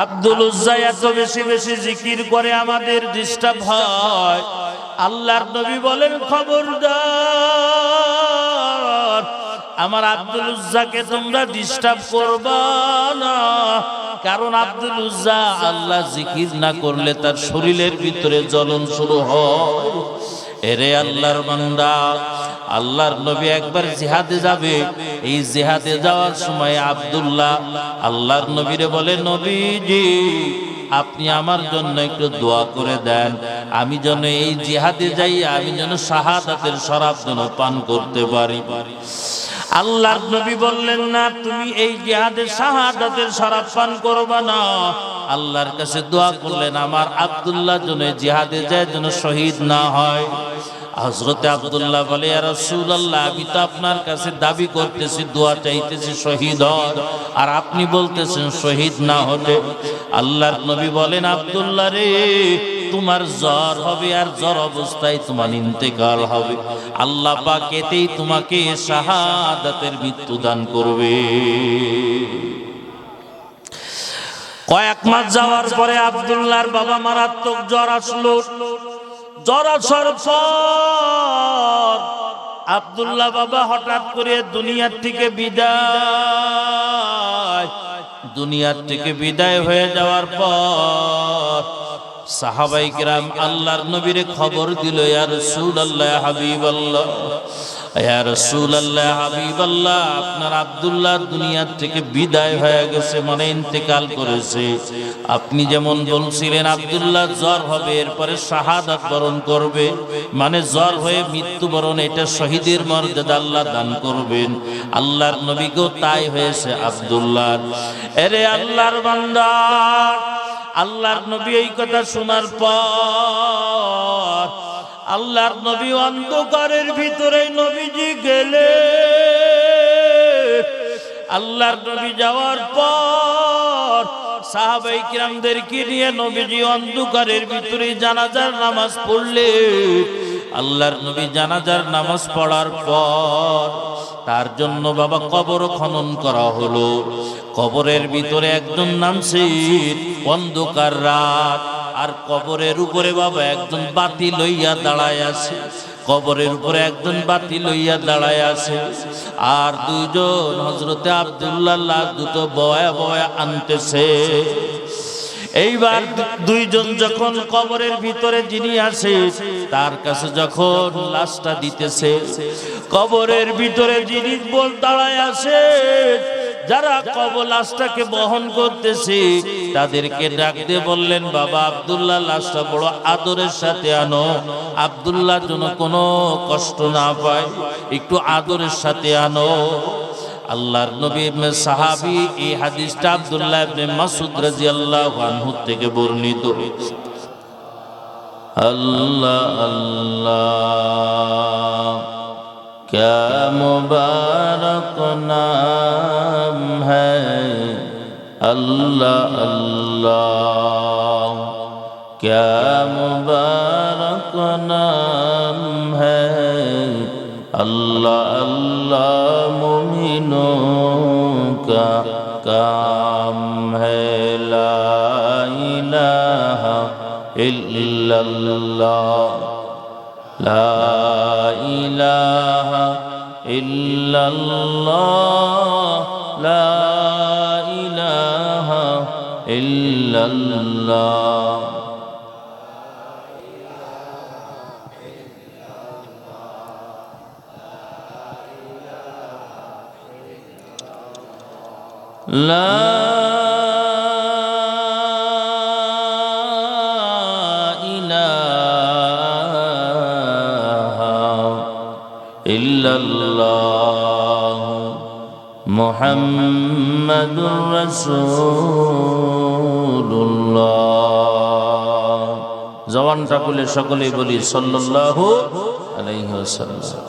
আব্দুল উজ্জা এত বেশি বেশি জিকির করে আমাদের ডিস্টার্ব হয়। আল্লাহর নবী বলেন, খবরদার আমার আব্দুল উজ্জাকে তোমরা ডিস্টার্ব করবা না, কারণ আব্দুল উজ্জা আল্লাহ জিকির না করলে তার শরীরের ভিতরে জ্বলন শুরু হয়। এরে আল্লাহর বান্দা, আল্লাহর নবী একবার জিহাদে যাবে। এই জিহাদে যাওয়ার সময় আব্দুল্লাহ আল্লাহর নবীরে বলে, নবীজি আপনি আমার জন্য একটু দোয়া করে দেন, আমি যেন এই জিহাদে যাই, আমি যেন শাহাদাতের শরাব যেন পান করতে পারি। আল্লাহর নবী বললেন, না, তুমি এই জিহাদে শাহাদাতের শরাব পান করবা না। আল্লাহর কাছে দোয়া করলেন, আমার আব্দুল্লাহ যেন জিহাদে যায়, যেন শহীদ না হয়। হযরতে আব্দুল্লাহ বলে, ইয়া রাসূলুল্লাহ, আমি তো আপনার কাছে দাবি করতেছি, দোয়া চাইতেছি শহীদ হন, আর আপনি বলতেছেন শহীদ না হতে। আল্লাহর নবী বলেন, আব্দুল্লাহ রে, তোমার জ্বর হবে, আর জ্বর অবস্থায় তোমার ইন্তেকাল হবে। আল্লাহ পাক এতেই তোমাকে শাহাদাতের মৃত্যু দান করবে। কয়েক মাস যাওয়ার পরে আব্দুল্লাহর বাবা মারাত্মক জ্বর আসলো। জ্বর আসার পর আব্দুল্লাহ বাবা হঠাৎ করে দুনিয়ার থেকে বিদায় হয়ে যাওয়ার পর সাহাবায়ে কিরাম আল্লাহর নবীরে খবর দিল, ইয়া রাসূলুল্লাহ, ইয়া হাবিবাল্লাহ, ইয়া রাসূলুল্লাহ, হাবিবাল্লাহ, আপনার আব্দুল্লাহ দুনিয়া থেকে বিদায় হয়ে গেছে, মানে ইন্তেকাল করেছে। আপনি যেমন বলছিলেন আব্দুল্লাহ জ্বর হবে, এরপরে শাহাদাত বরণ করবে, মানে জ্বর হয়ে মৃত্যুবরণ, এটা শহীদের মর্যাদা আল্লাহ দান করবেন। আল্লাহর নবীকেও তাই হয়েছে আব্দুল্লাহ। এরে আল্লাহর বান্দা, আল্লাহর নবী এই কথা শোনার পর আল্লাহর নবী অন্ধকারের ভিতরে নবীজি গেলে, আল্লাহর নবী যাওয়ার পর সাহাবায়ে কিরামদেরকে নিয়ে নবীজি অন্ধকারের ভিতরে জানাজার নামাজ পড়লে। আল্লাহর নবী জানাজার নামাজ পড়ার পর তার জন্য বাবা কবর খনন করা হলো। কবরের ভিতরে একজন নামছে, অন্ধকার রাত, আর কবরের উপরে বাবা একজন বাতি লইয়া দাঁড়ায় আছে। কবরের উপরে একজন বাতি লইয়া দাঁড়ায় আছে, আর দুইজন হযরতে আব্দুল্লাহ লাশ দুটো বয়া বয়া আনতেছে। এইবার দুইজন যখন কবরের ভিতরে যিনি আছে তার কাছে যখন লাশটা দিতেছে, কবরের ভিতরে যিনি দাঁড়ায় আছে, যারা কবর লাশটাকে বহন করতেছে তাদেরকে ডাক দিয়ে বললেন, বাবা আব্দুল্লাহ লাশটা বড় আদরের সাথে আনো, আব্দুল্লাহ যেন কোনো কষ্ট না পায়, একটু আদরের সাথে আনো। আল্লাহর নবী সাহাবী এই হাদিসটা আব্দুল্লাহ ইবনে মাসউদ রাদিয়াল্লাহু আনহু থেকে বর্ণিত। আল্লাহ আল্লাহ क्या मुबारक नाम है, अल्लाह अल्लाह क्या मुबारक नाम है, अल्लाह अल्लाह मुमिनों का काम है, ला इलाहा इल्लल्लाह, ला इलाहा इल्लल्लाह, ला इलाहा इल्लल्लाह। ला মুহাম্মাদুর রাসূলুল্লাহ। জবানটা খুলে সকলেই বলি সাল্লাল্লাহু আলাইহি ওয়াসাল্লাম।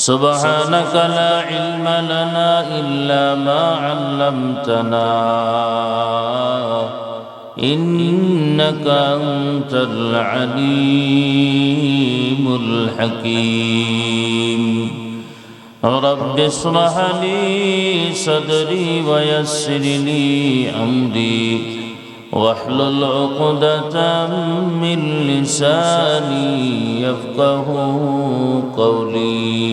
সুবহানাকা লা ইলমা লানা ইল্লা মা 'আল্লামতানা ইন্নাকা আনতাল আলীমুল হাকীম। رب اشرح لي صدري ويسر لي أمري واحلل عقدة من لساني يفقه قولي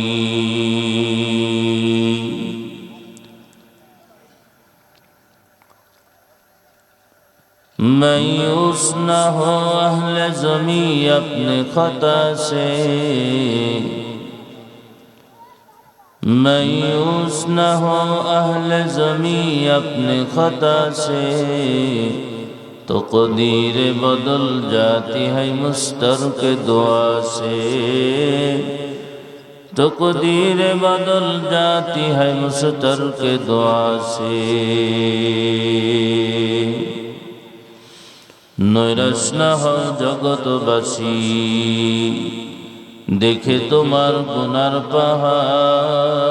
मायूस न हो अहले ज़मी अपने खता से, मायूस न हो अहले ज़मी अपने खता से, तो क़दीर बदल जाती है मुस्तर के दुआ से, तो क़दीर बदल जाती है मुस्तर के दुआ से। নৈরাশ না হও জগৎবাসী, দেখে তোমার গুনার পাহাড়।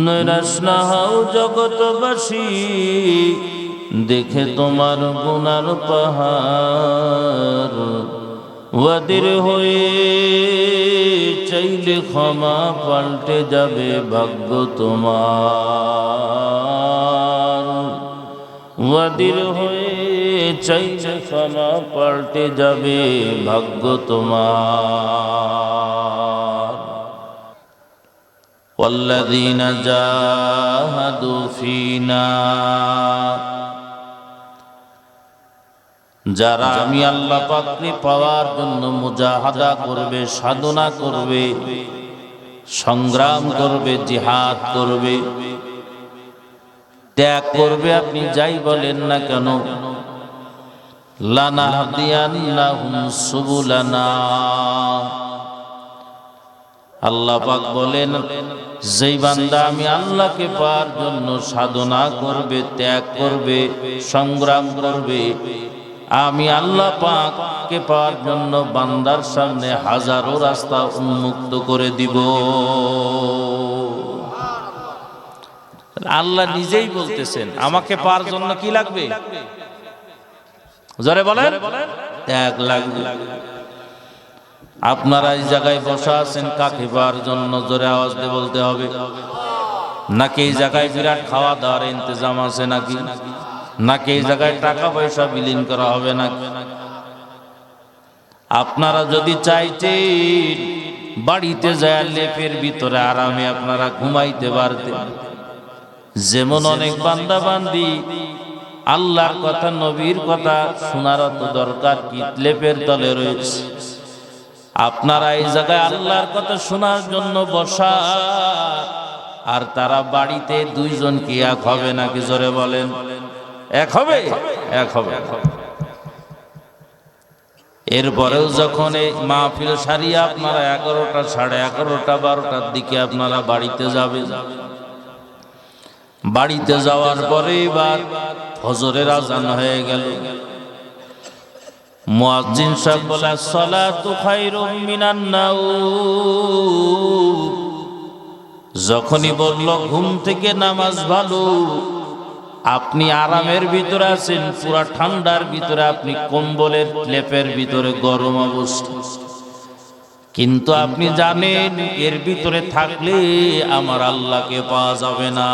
নৈরাশ না হও জগৎবাসী, দেখে তোমার গুনার পাহাড়। ওয়াদির হয়ে চাইলে ক্ষমা পাল্টে যাবে ভাগ্য তোমার। ওয়াদির হয়ে চাইলে ক্ষমা পাল্টে যাবে ভাগ্য তোমার। ওয়াল্লাযীনা জাহাদু ফীনা, যারা আমি আল্লাহ পাককে পাওয়ার জন্য মুজাহাদা করবে, সাধনা করবে, সংগ্রাম করবে, জিহাদ করবে, ত্যাগ করবে, আপনি যাই বলেন না কেন, লানাহদিয়ান্নাহুম সুবুলানা, আল্লাহ পাক বলেন যেই বান্দা আমি আল্লাহকে পাওয়ার জন্য সাধনা করবে, ত্যাগ করবে, সংগ্রাম করবে, আমি আল্লাহ পাককে পাওয়ার জন্য বান্দার সামনে হাজারো রাস্তা উন্মুক্ত করে দিব। আল্লাহ নিজেই বলতেছেন আমাকে পাওয়ার জন্য কি লাগবে? জোরে বলেন, ত্যাগ লাগবে। আপনারা এই জায়গায় বসা আছেন কাকে পাওয়ার জন্য? জোরে আওয়াজ দিয়ে বলতে হবে। নাকি এই জায়গায় বিরাট খাওয়া দাওয়ার ইন্তজাম আছে নাকি? নাকি এই জায়গায় টাকা পয়সা বিলীন করা হবে নাকি? আপনারা যদি চাইতেন বাড়িতে যায় লেপের ভিতরে আরামে আপনারা ঘুমাইতে পারতেন। যেমন অনেক বান্দা বান্দি আল্লাহর কথা, নবীর কথা শোনার তো দরকার কি, লেপের তলে রয়েছে। আপনারা এই জায়গায় আল্লাহর কথা শোনার জন্য বসা, আর তারা বাড়িতে দুইজন কি এক হবে নাকি? জোরে বলেন, এক হবে? এক হবে। এরপরেও যখন এই মাহফিল সারিয়া আপনারা 11টা, 11:30, 12টার দিকে আপনারা বাড়িতে যাবেন, বাড়িতে যাওয়ার পরে এবার ফজরের আজান হয়ে গেল। মুয়াজ্জিন সাহেব বলে সালাতু খায়রুম মিনান নাওম। যখনই বলল ঘুম থেকে নামাজ ভালো, আপনি আরামের ভিতরে আছেন, পুরা ঠান্ডার ভিতরে, আপনি কম্বলের লেপের ভিতরে গরম অবস্থা, কিন্তু আপনি জানেন এর ভিতরে থাকলে আমার আল্লাহকে পাওয়া যাবে না।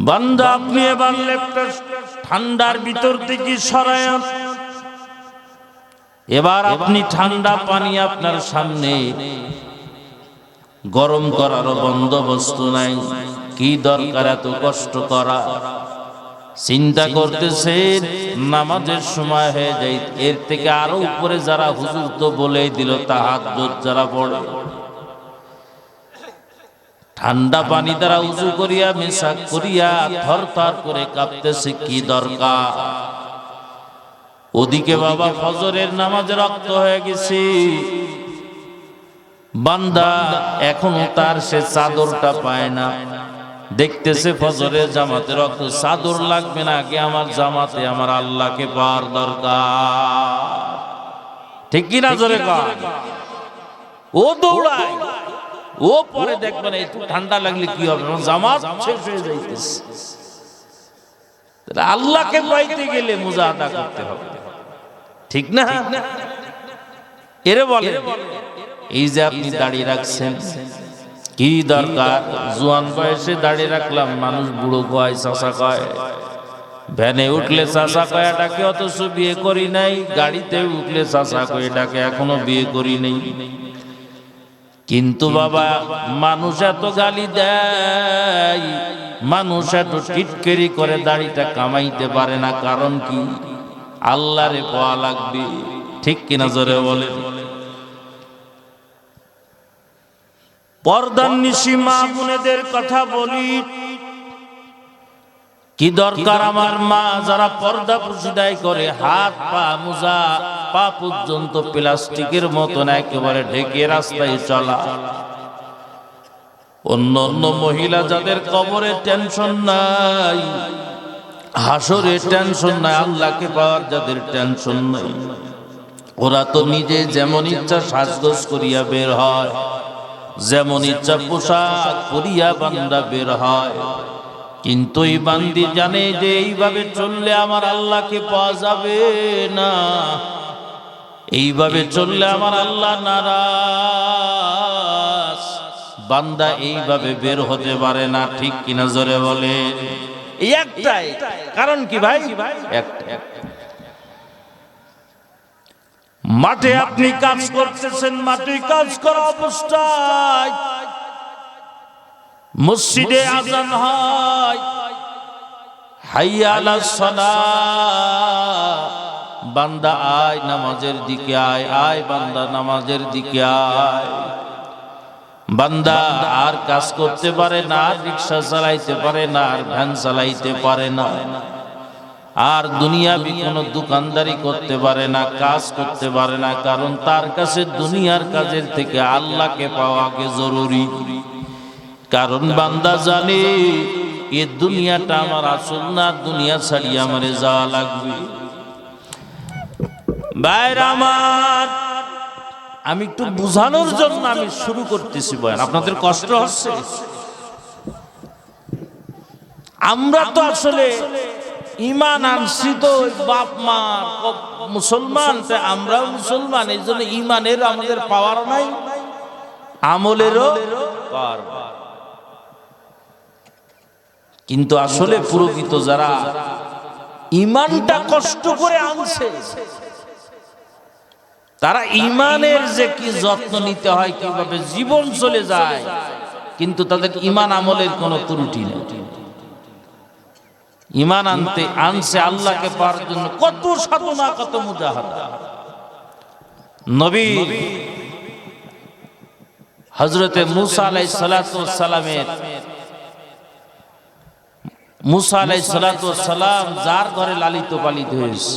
বান্দা আপনি এবার লেপটা ঠান্ডার ভিতর থেকে সরায়, এবার আপনি ঠান্ডা পানি আপনার সামনে, গরম করারও বন্দোবস্ত নাই, কি দরকার এত কষ্ট করা? চিন্তা করতেছেন নামাজের সময় হয়ে যায়, এর থেকে আরো উপরে যারা হুজুর তো বলেই দিল তাহাজ্জুদ যারা পড়ে, ঠান্ডা পানি দ্বারা উযু করিয়া মেশাক করিয়া থরথর করে কাঁপতেছে, কি দরকার? ওদিকে বাবা ফজরের নামাজে রক্ত হয়ে গেছে, বান্দা এখনো তার সে চাদরটা পায় না, দেখতেছে ফজরের জামাতে রক্ত, চাদর লাগবে না, আগে আমার জামাতে আমার আল্লাহকে পাওয়ার দরকার। ঠিক কি না? জোরে কর। ও দৌড়ায়, ও পরে দেখবেন একটু ঠান্ডা লাগলে কি হবে, জামাত শেষ হয়ে যাইতেছে। আল্লাহকে পাইতে গেলে মুজাহাদা করতে হবে। ঠিক না? এরে বলে এই যে আপনি দাঁড়িয়ে রাখছেন, কি দরকার? জোয়ান বয়সে দাঁড়িয়ে রাখলাম, মানুষ বুড়ো কয়, চাচা কয়, ভ্যানে উঠলে চাচা কয় ডাকে, অথচ বিয়ে করি নাই। গাড়িতে উঠলে চাচা কয় ডাকে, এখনো বিয়ে করি নাই। কিন্তু বাবা, মানুষ এত গালি দেয়, মানুষ এত টিটকেরি করে, দাড়িটা কামাইতে পারে না। কারণ কি? আল্লাহরে পাওয়া লাগবে। ঠিক কিনা জোরে বলে? পর্দার নিশি মা বোনেদের কথা বলি, কি দরকার আমার মা যারা পর্দা পুশিদাই করে, হাত পা মোজা পা পর্যন্ত প্লাস্টিকের মতন একেবারে ঢেকে রাস্তায় চলা। অন্য অন্য মহিলা যাদের কবরে টেনশন নাই, হাসরে টেনশন নাই, আল্লাহকে পাওয়ার যাদের টেনশন নাই, ওরা তো নিজে যেমন ইচ্ছা সাজগোজ করিয়া বের হয়, যেমন ইচ্ছা পোশাক পরিয়া বান্দা বের হয়। কিন্তু এই বান্দি জানে যে এইভাবে চললে আমার আল্লাহকে পাওয়া যাবে না, এইভাবে চললে আমার আল্লাহ নারাজ। বান্দা এইভাবে বের হতে পারে না। ঠিক কিনা জোরে বলে? এই একটাই কারণ। কি ভাই? একটা মাঠে আপনি কাজ করতেছেন, মাঠে কাজ করা অবস্থায় মসজিদে আযান হয়, হাইয়া আলাস সালাহ, বান্দা আয় নামাজের দিকে আয়, আয় বান্দা নামাজের দিকে আয়। বান্দা আর কাজ করতে পারে না, আর রিক্সা চালাইতে পারে না, আর ভ্যান চালাইতে পারে না, আর দুনিয়াবি কোনো দোকানদারি করতে পারে না, কাজ করতে পারে না। কারণ তার কাছে দুনিয়ার কাজের থেকে আল্লাহকে পাওয়া আগে জরুরি। কারণ বান্দা জানে এ দুনিয়াটা আমার আসল না, দুনিয়া ছাড়িয়ে আমারে যাওয়া লাগবে। ভাইরা আমার, আমি একটু বুঝানোর জন্য আমি শুরু করতেছি বয়ান, আপনাদের কষ্ট হচ্ছে। আমরা তো আসলে ঈমান আনছি তো বাপ মা মুসলমান, আমরাও মুসলমান, এই জন্য ঈমানের আমাদের পাওয়ার নাই, আমলেরও পাওয়ার। কিন্তু আসলে প্রকৃত যারা ঈমানটা কষ্ট করে আনছে, তারা ঈমানের যে কি যত্ন নিতে হয়, কিভাবে জীবন চলে যায়, কিন্তু তাদের ঈমান আমলের কোনো ত্রুটি নেই। ঈমান আনছে আল্লাহকে পাওয়ার জন্য কত সাধনা, কত মুজাহাদা। নবী হযরতে মুসা আলাইহিস সালাতু ওয়াস সালামের, মুসা আলাইহিস সালাতু ওয়াস সালাম যার ঘরে লালিত পালিত হয়েছে,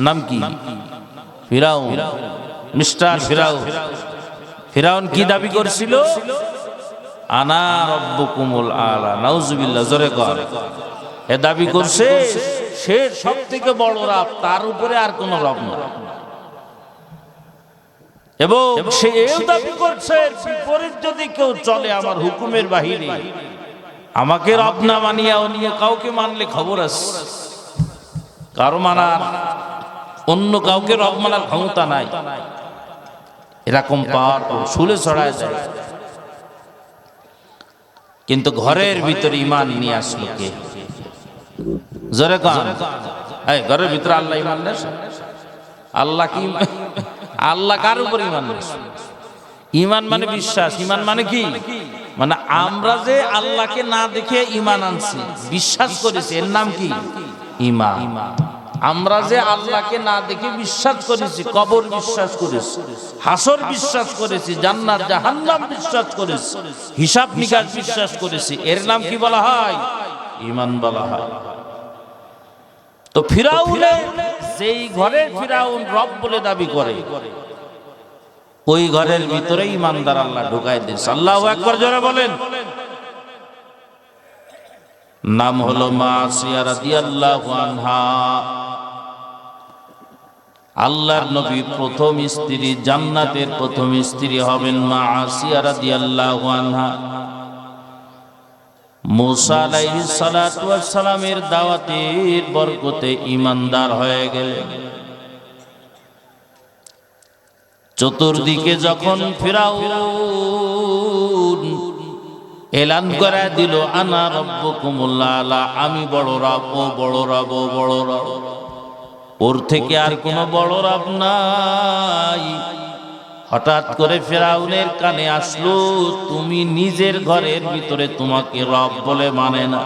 নাম কি? ফিরাউন, মিস্টার ফিরাউন। ফিরাউন কি দাবি করছিল? আনা রব্বুকুমুল আলা। নাউজুবিল্লাহ, জোরে কর। এ দাবি করছে সে সব থেকে বড় রব, তার উপরে আর কোন রব না। এবং সে এই দাবি করছে বিপরীত যদি কেউ চলে আমার হুকুমের বাহিরে, আমাকে রব না মানিয়া অন্য কাউকে মানলে খবর আছে। কারো মানার, অন্য কাউকে রব মানার ক্ষমতা নাই। এরকম পাওয়ার শুলে ছড়ায় যায়। কিন্তু ঘরের ভিতরে ঈমান নিয়ে আসলো কে? জোরে কান। এই ঘরের ভিতরে আল্লাহ ঈমান নেই। আল্লাহ কি? আল্লাহ কার উপর ঈমান নেই? ঈমান মানে বিশ্বাস। ঈমান মানে কি? মানে আমরা যে আল্লাহকে না দেখে ঈমান আনছি, বিশ্বাস করেছি, এর নাম কি? ঈমান। আমরা যে আল্লাহকে না দেখে বিশ্বাস করেছি, কবর বিশ্বাস করেছি, হাসর বিশ্বাস করেছি, জান্নাত জাহান্নাম বিশ্বাস করেছি, হিসাব নিকাশ বিশ্বাস করেছি, এর নাম কি বলা হয়? ঈমান বলা হয়। তো ফিরাউন, যেই ঘরের ফিরাউন রব বলে দাবি করে, ওই ঘরের ভিতরে ঈমানদার আল্লাহ ঢুকায় দিয়েছে। আল্লাহু আকবার, জোরে বলেন। নাম হলো মাসিয়া রাদিয়াল্লাহু আনহা। আল্লাহর নবী প্রথম স্ত্রী, জান্নাতের প্রথম স্ত্রী হবেন মাসিয়া রাদিয়াল্লাহু আনহা। মুসা আলাইহিস সালাতু ওয়াস সালামের দাওয়াতের বরকতে ঈমানদার হয়ে গেলেন। চতুর্দিকে যখন ফিরাউন এলান করে দিল আনা রব্বুকুমুল আলা, আমি বড় রব, ও বড় রব, ও বড় রব, ওর থেকে আর কোনো বড় রব নাই। হঠাৎ করে ফিরাউনের কানে আসলো, তুমি নিজের ঘরের ভিতরে তোমাকে রব বলে মানে না।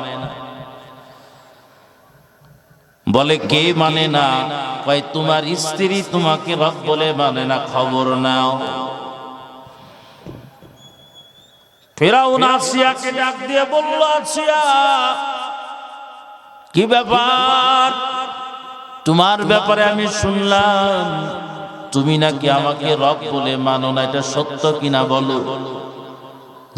বলে কে মানে না? কয় তোমার স্ত্রী তোমাকে রব বলে মানে না, খবর নাও। ফিরাউন আসিয়াকে ডাক দিয়ে বলল, আসিয়া কি ব্যাপার? তোমার ব্যাপারে আমি শুনলাম তুমি নাকি আমাকে রব বলে মানো না, এটা সত্য কিনা বলো।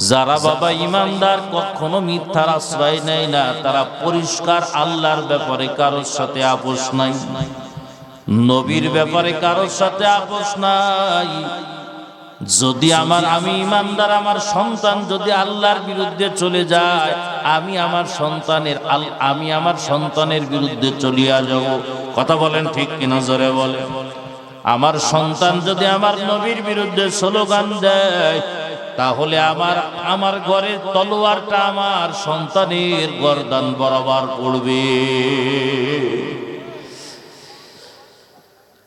যারা বাবা ইমানদার কখনো মিথ্যার আশ্রয় নেয় না, তারা পরিষ্কার আল্লাহর ব্যাপারে কারোর সাথে আপোষ নাই, নবীর ব্যাপারে কারোর সাথে আপোষ নাই। যদি আমি ইমানদার, আমার সন্তান যদি আল্লাহর বিরুদ্ধে চলে যায়, আমি আমার সন্তানের বিরুদ্ধে চলিয়া যাব। কথা বলেন ঠিক কিনা, জোরে বলেন। আমার সন্তান যদি আমার নবীর বিরুদ্ধে স্লোগান দেয়, তাহলে আমার ঘরের তলোয়ারটা আমার সন্তানের গর্দান বরাবর পড়বে।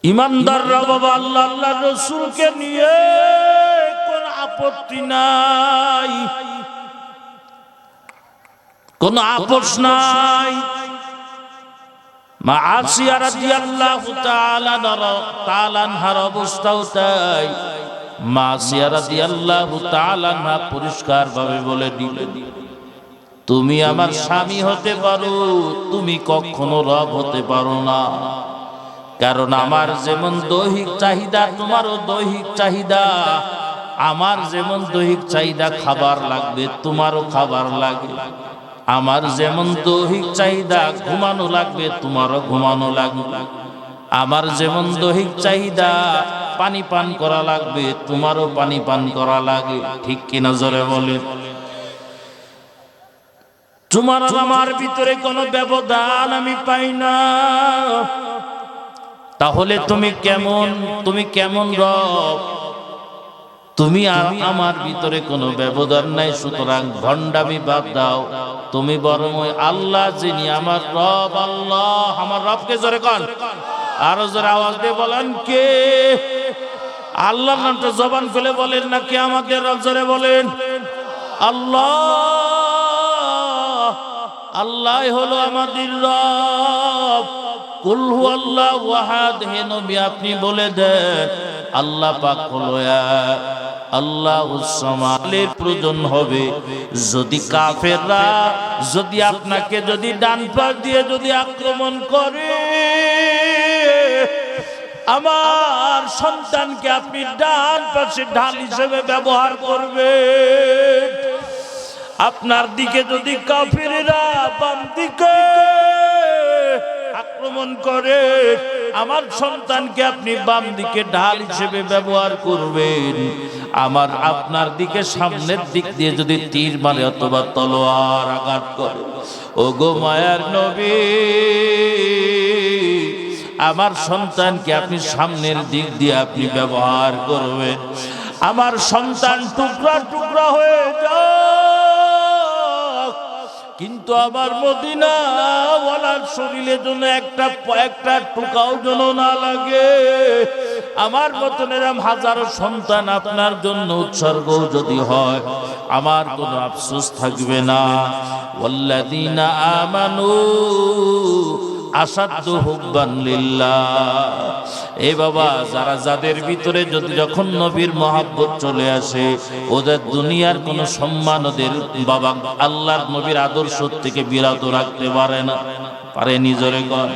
ইমানদাররা বাবা আল্লাহ আল্লাহর রাসূলকে নিয়ে কোনো আপত্তি নাই, কোনো আপোষ নাই। মা আসিয়া রাদিয়াল্লাহু তাআলা আনহার অবস্থাও তাই। মা আসিয়া রাদিয়াল্লাহু তাআলা আনহা পরিষ্কারভাবে বলে দিলেন, তুমি আমার স্বামী হতে পারো, তুমি কখনো রব হতে পারো না। কারণ আমার যেমন দৈহিক চাহিদা, তোমারও দৈহিক চাহিদা। আমার যেমন দৈহিক চাহিদা খাবার লাগবে, তোমারও খাবার লাগে। আমার যেমন দৈহিক চাহিদা ঘুমানো লাগবে, তোমারও ঘুমানো লাগবে। আমার যেমন দৈহিক চাহিদা পানি পান করা লাগবে, তোমারও পানি পান করা লাগে। ঠিক কিনা জোরে বলেন। তোমার আমার ভিতরে কোনো ব্যবধান আমি পাই না। তাহলে তুমি কেমন রব? তুমি আমার ভিতরে কোনো ব্যবধান নাই, সুতরাং ভণ্ডামি বাদ দাও। তুমি বরং ওই আল্লাহ যিনি আমার রব, আল্লাহ আমার রবকে জোরে কন, আরো জোরে আওয়াজ দিয়ে বলেন কে? আল্লাহর নামটা জবান খুলে বলেন না, কে আমাদের রব? জোরে বলেন আল্লাহ। আল্লাহ হলো আমাদের রব। কুল হুয়াল্লাহু আহাদ, হে নবী আপনি বলে দেন আল্লাহ পাক হলো এক, আল্লাহুস সামাদের প্রয়োজন হবে। যদি কাফেররা যদি আপনাকে যদি ডান পাশ দিয়ে যদি আক্রমণ করে, আমার সন্তানকে আপনি ডান পাশে ঢাল হিসেবে ব্যবহার করবেন। আপনার দিকে যদি কাফেররা বাম দিকে আক্রমণ করে, আমার সন্তানকে আপনি বাম দিকে ঢাল হিসেবে ব্যবহার করবেন। আপনার দিকে সামনের দিক দিয়ে যদি তীর মারে অথবা তলোয়ার আঘাত করে, ওগো মায়ার নবী, আমার সন্তানকে আপনি সামনের দিক দিয়ে আপনি ব্যবহার করবেন। আমার সন্তান টুকরা টুকরা হয়ে যাক, কিন্তু আমার মদিনা ওয়ালার শরীরে যেন একটা টুকাও যেন না লাগে। আমার মতন এরকম হাজারো সন্তান আপনার জন্য উৎসর্গ যদি হয়, আমার কোনো আফসোস থাকবে না। ওয়াল্লাযীনা আমানু আসাদ্দু হুব্বান লিল্লাহ। এ বাবা, যাদের ভিতরে যখন নবীর মহব্বত চলে আসে, ওদের দুনিয়ার কোনো সম্মান ওদের বাবা আল্লাহর নবীর আদর্শ থেকে বিরত রাখতে পারে না। পারে নিজরে কর।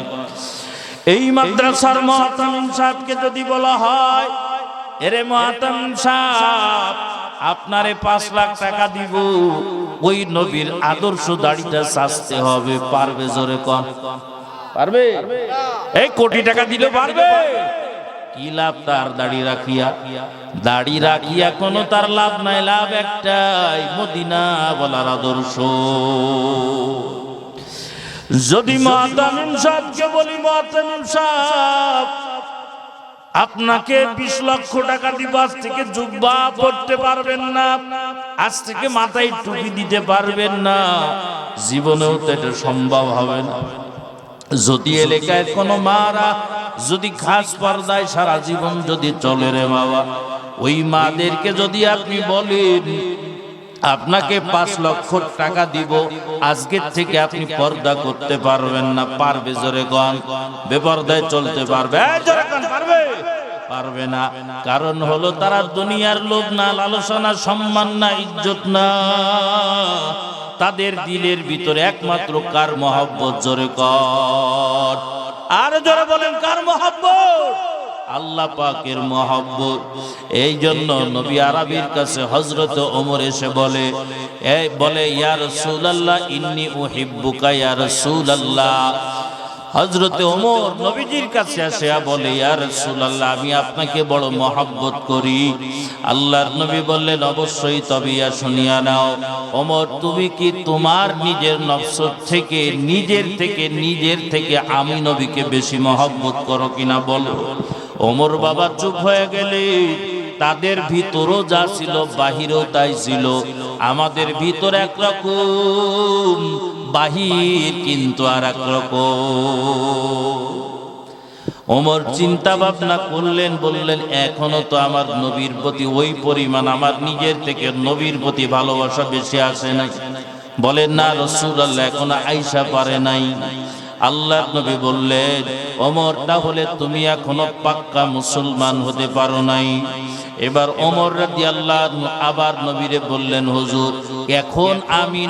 এই মাদ্রাসার মুআতামিম সাহেবকে যদি বলা হয়, এরে মুআতামিম সাহেব আপনারে 5 লাখ টাকা দিব, ওই নবীর আদর্শ দাড়িটা সাজতে হবে, পারবে? জোরে কর, পারবে? এই কোটি টাকা দিলে পারবে? কি লাভ তার দাড়ি রাখিয়া কোনো তার লাভ নাই। লাভ একটাই, মদিনা বলার আদর্শ। যদি মুআতামিম সাহেবকে বলি, মুআতামিম সাহেব আপনাকে 20 লক্ষ টাকা দিব, আজ থেকে জুব্বা পরতে পারবেন না, আজ থেকে মাথায় টুপি দিতে পারবেন না, জীবনেও তো এটা সম্ভব হবে না। যদি এলাকায় কোনো মারা যদি খাস পর্দায় সারা জীবন যদি চলে রে বাবা, ওই মাদেরকে যদি আপনি বলেন আপনাকে 5 লক্ষ টাকা দিব, আজকের থেকে আপনি পর্দা করতে পারবেন না, পারবে? জোরে গান। বেপর্দায় চলতে পারবে? জোরে গান, পারবে? পারবে না। কারণ হলো তারা দুনিয়ার লোভ না, লালসা না, সম্মান না, ইজ্জত না, তাদের দিলের ভিতরে একমাত্র কার মহব্বত? জোরে কর, আর জোরে বলেন কার মহব্বত? আল্লাহ পাকের মহব্বত। এই জন্য নবী আরবীর কাছে হযরত ওমর এসে বলে ইয়া রাসূলুল্লাহ ইন্নী উহিব্বুকা ইয়া রাসূলুল্লাহ। হযরত ওমর নবীজির কাছে আসে বলে ইয়া রাসূলুল্লাহ আমি আপনাকে বড় মহব্বত করি। আল্লাহর নবী বললেন অবশ্যই, তবে ইয়া শুনিয়া নাও ওমর, তুমি কি তোমার নিজের নফস থেকে নিজের থেকে আমি নবীকে বেশি মহব্বত করো কিনা বলো। ওমর বাবা চুপ হয়ে গেলে, তাদের ভিতরও যা ছিল বাহিরেও তাই ছিল। আমাদের ভিতর একরকম, বাহির কিন্তু আর একরকম। ওমর চিন্তা ভাবনা করলেন, বললেন এখনো তো আমার নবীর প্রতি ওই পরিমাণ আমার নিজের থেকে নবীর প্রতি ভালোবাসা বেশি আসে নাই। বলেন না রাসূলুল্লাহ এখনো আইসা পারে নাই। আল্লাহর নবী বললেন ওমর, তাহলে তুমি এখনো পাক্কা মুসলমান হতে পারো নাই। এবার ওমর রাদিয়াল্লাহু আবার নবীরে বললেন হুজুর, এখন আমি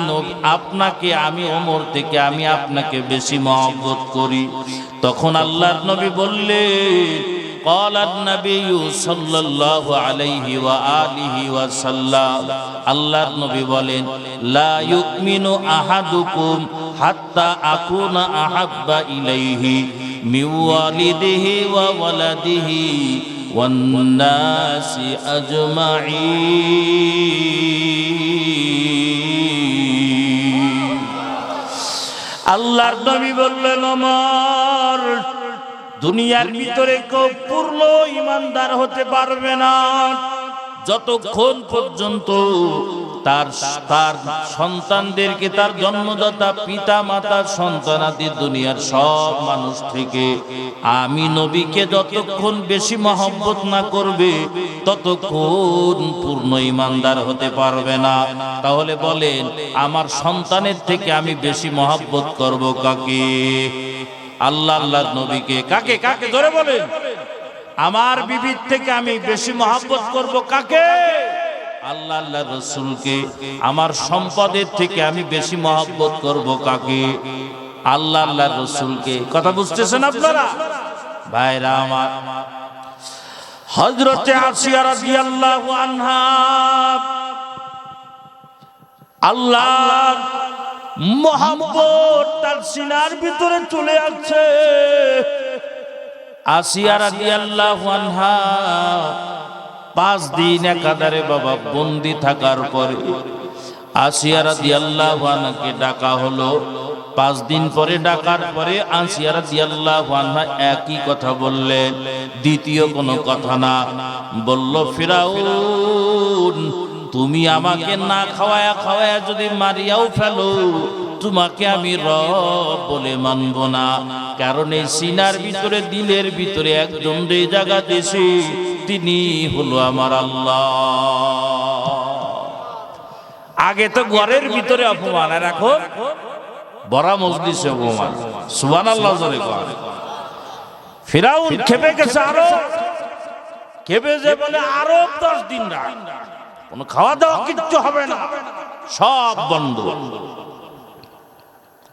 আমি ওমর থেকে আমি আপনাকে বেশি মহব্বত করি। তখন আল্লাহর নবী বললেন ক্বালান নাবিয়্যু সাল্লাল্লাহু আলাইহি ওয়া আলিহি ওয়া সাল্লাম, আল্লাহর নবী বলেন লা ইউমিনু আহাদুকুম হাত্তা আকুনা আহাব্বা ইলাইহি মিন ওয়ালিদিহি ওয়া ওয়ালাদিহি ওয়ান নাসি আজমাইন। আল্লাহর নবী বললেন ওমর, দুনিয়ার ভিতরে কেউ পূর্ণ ইমানদার হতে পারবে না যতক্ষণ পর্যন্ত তার সন্তানদেরকে, তার জন্মদাতা পিতা মাতার সন্তানাদি দুনিয়ার সব মানুষ থেকে আমি নবীকে যতক্ষণ বেশি মহব্বত না করবে ততক্ষণ পূর্ণ ইমানদার হতে পারবে না। তাহলে বলেন আমার সন্তানের থেকে আমি বেশি মহব্বত করব কাকে? আল্লাহর নবীকে। কাকে? কাকে? ধরে বলেন। আমার বিবির থেকে আমি বেশি মহব্বত করব কাকে? আল্লাহর রাসূলকে। আমার সম্পদের থেকে আমি বেশি মহব্বত করব কাকে? আল্লাহর রাসূলকে। কথা বুঝতেছেন আপনারা ভাইরা আমার? হযরতে আসিয়া রাদিয়াল্লাহু আনহা আল্লাহ মহব্বত তার সিনার ভিতরে চলে আসছে। আসিয়া রাদিয়াল্লাহু আনহা 5 দিন একাধারে বাবা বন্দি থাকার পরে আসিয়া রাদিয়াল্লাহু আনহাকে ডাকা হলো। 5 দিন পরে ডাকার পরে আসিয়া রাদিয়াল্লাহু আনহা একই কথা বললেন, দ্বিতীয় কোনো কথা না। বলল ফিরাউন, তুমি আমাকে না খাওয়ায়া যদি মারিয়াও ফেলো তোমাকে আমি রব বলে মানব না। কারণ এই সিনার ভিতরে দিলের ভিতরে একজন এই জায়গা দেশে, তিনি হলো আমার আল্লাহ। আগে তো ঘরের ভিতরে অপমান, আর এখন বড় মজলিসে অপমান। সুবহানাল্লাহ জোরে কর। ফিরাউন খেপে গেছে, আরো খেপে যে বলে আরো 10 দিন রাত কোনো খাওয়া দাওয়া কিচ্ছু হবে না, সব বন্ধ।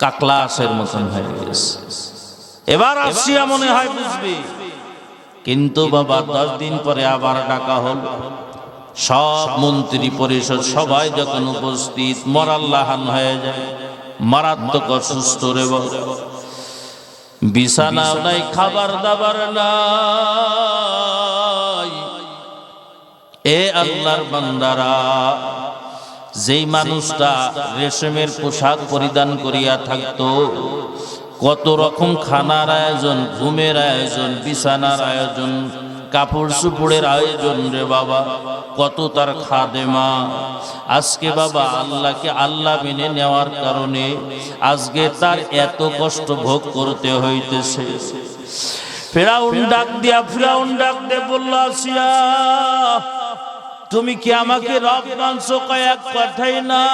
কাকলাসের মতন হয়ে গেছে। এবার আসিয়া মনে হয় বুঝবে, কিন্তু বাবা 10 দিন পরে আবার ডাকা হল। সব মন্ত্রী পরিষদ সবাই যখন উপস্থিত, মরাল্লাহান হয়ে যায়, মারাত্মক অসুস্থ রে বাবা। বিছানা নাই, খাবার দাবার নাই। এ আল্লাহর বান্দারা, যেই মানুষটা রেশমের পোশাক পরিধান করিয়া থাকতো, কত রকম খানার আয়োজন, ঘুমের আয়োজন, বিছানার আয়োজন, কাপড় চোপড়ের আয়োজন রে বাবা, কত তার খাদেমা। আজকে বাবা আল্লাহকে আল্লাহ মেনে নেওয়ার কারণে আজকে তার এত কষ্ট ভোগ করতে হইতেছে। ফিরাউন ডাক দিয়ে বলল, আসিয়া তুমি কি আমাকে রব মানছো? কয়েক কথাই না,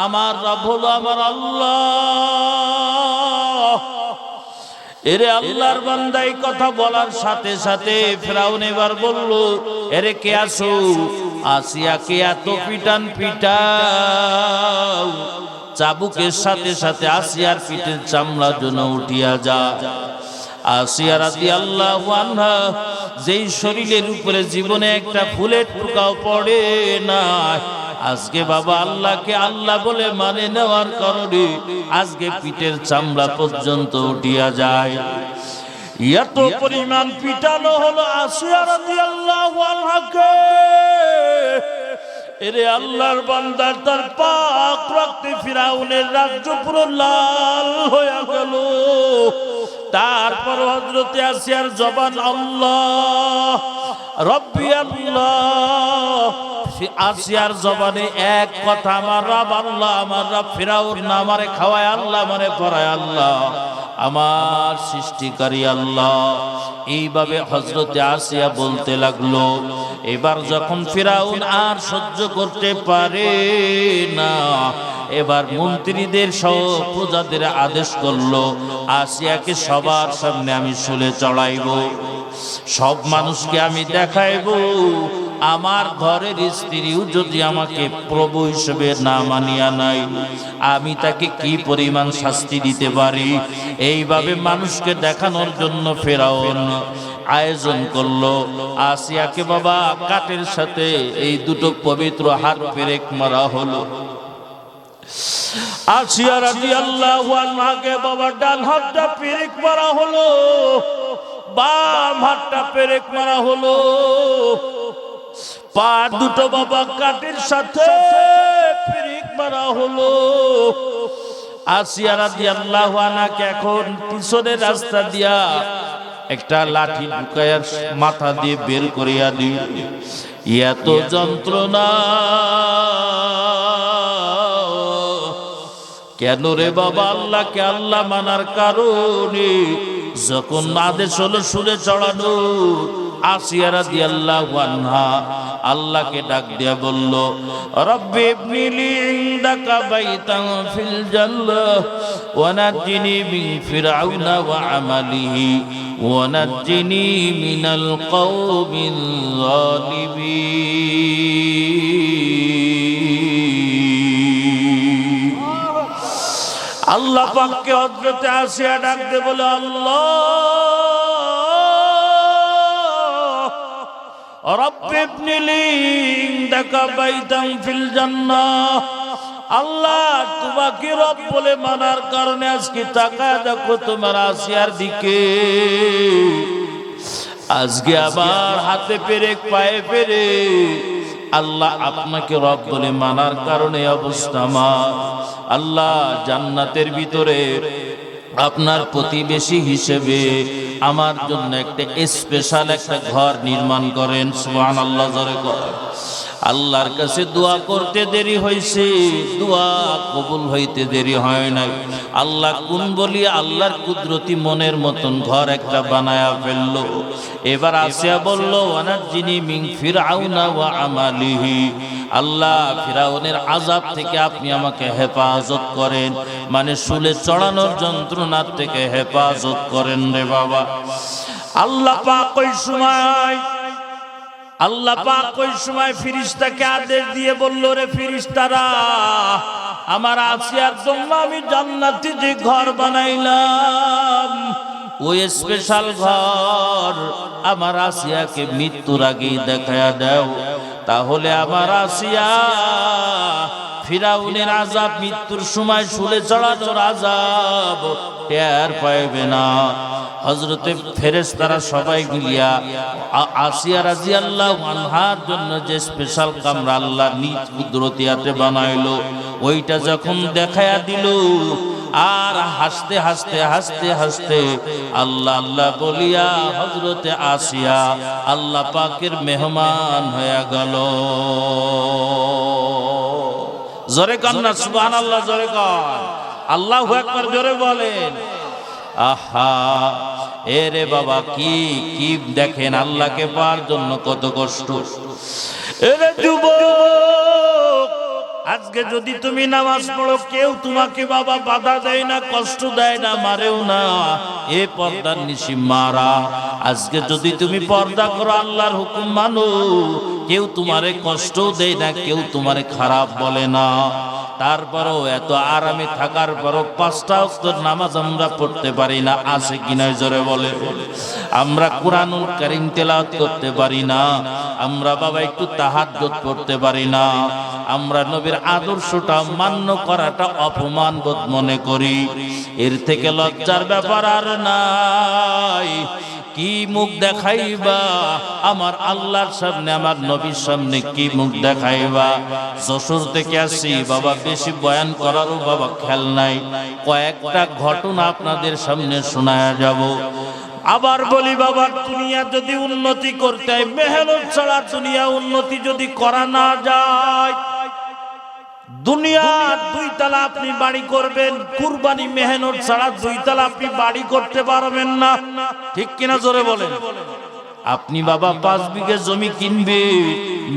আমার রব হলো আমার আল্লাহ। এরে আল্লাহর বান্দা এই কথা বলার সাথে সাথে ফিরাউন এবার বলল, এরে কে আছো? আসিয়াকে এত পিটাও, চাবুকের সাথে সাথে আসিয়ার পিঠের চামড়া যেন উঠিয়া যায়। আসিয়া রাদিয়াল্লাহু আনহা যেই শরীরের উপরে জীবনে একটা ফুলের টুকাও পড়ে না, আজকে বাবা আল্লাহকে আল্লাহ বলে মানে নেওয়ার কারণে আজকে পিঠের চামড়া পর্যন্ত উঠিয়া যায়। এত পরিমাণ পিটানো হলো আসিয়া রাদিয়াল্লাহু আনহাকে। এরে আল্লাহর বান্দা তার পাক রক্তে ফিরাউনের রাজ্য পুরো লাল হয়ে গেল। তারপর হযরতে আসিয়ার জবান আল্লাহ রব্বি আল্লাহ, আসিয়ার জবানে এক কথা, আমার রব আল্লাহ, আমার রব ফিরাউন না, আমারে খাওয়ায় আল্লাহ, আমারে পড়ায় আল্লাহ, আমার সৃষ্টিকারী আল্লাহ। এইভাবে হযরতে আসিয়া বলতে লাগলো। এবার যখন ফিরাউন আর সহ্য করতে পারে না, এবার মন্ত্রীদের সহ প্রজাদের আদেশ করলো, আসিয়াকে সবার সামনে আমি শুলে চড়াইব, সব মানুষকে আমি দেখাইব আমার ঘরের স্ত্রীও যদি আমাকে প্রভু হিসেবে না মানিয়া নাই, আমি তাকে কি পরিমাণ শাস্তি দিতে পারি। এইভাবে মানুষকে দেখানোর জন্য ফিরাউন আয়োজন করলো। আসিয়াকে বাবা কাঠের সাথে এই দুটো পবিত্র হাত পেরেক মারা হলো। আসিয়া রাদিয়াল্লাহু আনহাকে বাবা ডান হাতটা পেরেক মারা হলো, বাম হাতটা পেরেক মারা হলো, পা দুটো বাবা কাঠের সাথে পেরেক মারা হলো। আসিয়া রাদিয়াল্লাহু আনহাকে এখন পিছনের রাস্তা দিয়া একটা লাঠি ঢুকাইয়া মাথা দিয়ে বের করিয়া দিল। এত যন্ত্রণা কেন রে বাবা? আল্লাহকে আল্লাহ মানার কারণে যখন আদেশ হলো সুরে চড়ানো, আসিয়া রাদিয়াল্লাহু আনহা আল্লাহকে ডাক দিয়া বলল, রব্বি ইবনিলি ইনদাকা বাইতান ফিল জান্নাহ ওয়া নাজ্জিনি মিন ফিরআউনা ওয়া আমালিহি ওয়া নাজ্জিনি মিনাল কওমিল যালিমিন। আল্লাহ পাককে হযরতে আসিয়া ডাক দিয়ে বলে, আল্লাহ রব্বি ইবনিলি ইনদাকা বাইতান ফিল জান্নাহ। আল্লাহ তোমাকে রব বলে মানার কারণে আজকে তাকায় দেখো তোমার আসিয়ার দিকে, আজকে আবার হাতে পেরেক পায়ে পেরেক। আল্লাহ আপনাকে রব বলে মানার কারণে অবস্থা আমার। আল্লাহ জান্নাতের ভিতরে আপনার প্রতিবেশী হিসেবে আমার জন্য একটা স্পেশাল একটা ঘর নির্মাণ করেন। সুবহানাল্লাহ জোরে করেন। আল্লাহর কাছে দোয়া করতে দেরি হয়েছে, দোয়া কবুল হইতে দেরি হয় নাই। আল্লাহ কোন বলি আল্লাহর কুদরতি মনের মতন ঘর একটা বানায়া ফেললো। এবার আসিয়া বলল, ওয়ানাজ্জিনি মিন ফিরআউনা ওয়া আমালিহি। আল্লাহ ফিরাউনের আযাব থেকে আপনি আমাকে হেফাজত করেন, মানে শুলে চড়ানোর যন্ত্রণার থেকে হেফাজত করেন রে বাবা। আল্লাহ পাক ওই সময় ফেরেশতাকে আদেশ দিয়ে বলল, রে ফেরেশতারা, আমার আসিয়ার জন্য আমি জান্নাতে যে ঘর বানাইলাম, ওই স্পেশাল ঘর আমার আসিয়াকে মৃত্যুর আগেই দেখায়া দাও, তাহলে আমার আসিয়া ফিরাউনের আযাব, মৃত্যুর সময় শুলে চড়ানোর আযাব টের পাইবে না। হযরতে ফেরেশতারা সবাই মিলিয়া আসিয়া রাদিয়াল্লাহু আনহার জন্য যে স্পেশাল কামরা আল্লাহ নিজ কুদরতি হাতে বানাইলো, ওইটা যখন দেখায়া দিল, আর হাসতে হাসতে হাসতে হাসতে আল্লাহ আল্লাহ বলিয়া হযরতে আসিয়া আল্লাহ পাকের মেহমান হয়ে গেল। জোরে কান না সুবহানাল্লাহ, জোরে কান আল্লাহু আকবার, জোরে বলেন। আহা এরে বাবা, কি কি দেখেন আল্লাহকে পাওয়ার জন্য কত কষ্ট। এরে যুবক, আজকে যদি তুমি নামাজ পড়ো, কেউ তোমাকে বাবা বাধা দেয় না, কষ্ট দেয় না, মারেও না, এ পর্দার নিশি মারা। আজকে যদি তুমি পর্দা করো, আল্লাহর হুকুম মানো, কেউ তোমারে কষ্ট দেয় না, কেউ তোমারে খারাপ বলে না। তারপরও এত আরামে থাকার পরও 5টা ওয়াক্ত নামাজ আমরা পড়তে পারি না, আছে কিনা জোরে বলে। আমরা কুরআনুল কারীম তেলাওয়াত করতে পারি না, আমরা বাবা একটু তাহাজ্জুদ পড়তে পারি না, আমরা নবীর আদর্শটা মান্য করাটা অপমান বোধ মনে করি। এর থেকে লজ্জার ব্যাপার আর নাই। কি মুখ দেখাইবা আমার আল্লাহর সামনে, আমার নবীর সামনে কি মুখ দেখাইবা? যশোর থেকে আসি বাবা, বেশি বয়ান করারও বাবা খেয়াল নাই, কয়েকটা ঘটনা আপনাদের সামনে শোনায়া যাব। আবার বলি বাবা, দুনিয়া যদি উন্নতি করতে হয়, মেহনত ছাড়া দুনিয়া উন্নতি যদি করা না যায়, দুনিয়ার 2 তলা আপনি বাড়ি করবেন, কুরবানি মেহনত ছাড়া 2 তলা আপনি বাড়ি করতে পারবেন না, ঠিক কিনা জোরে বলেন। আপনি বাবা 5 বিঘে জমি কিনবে,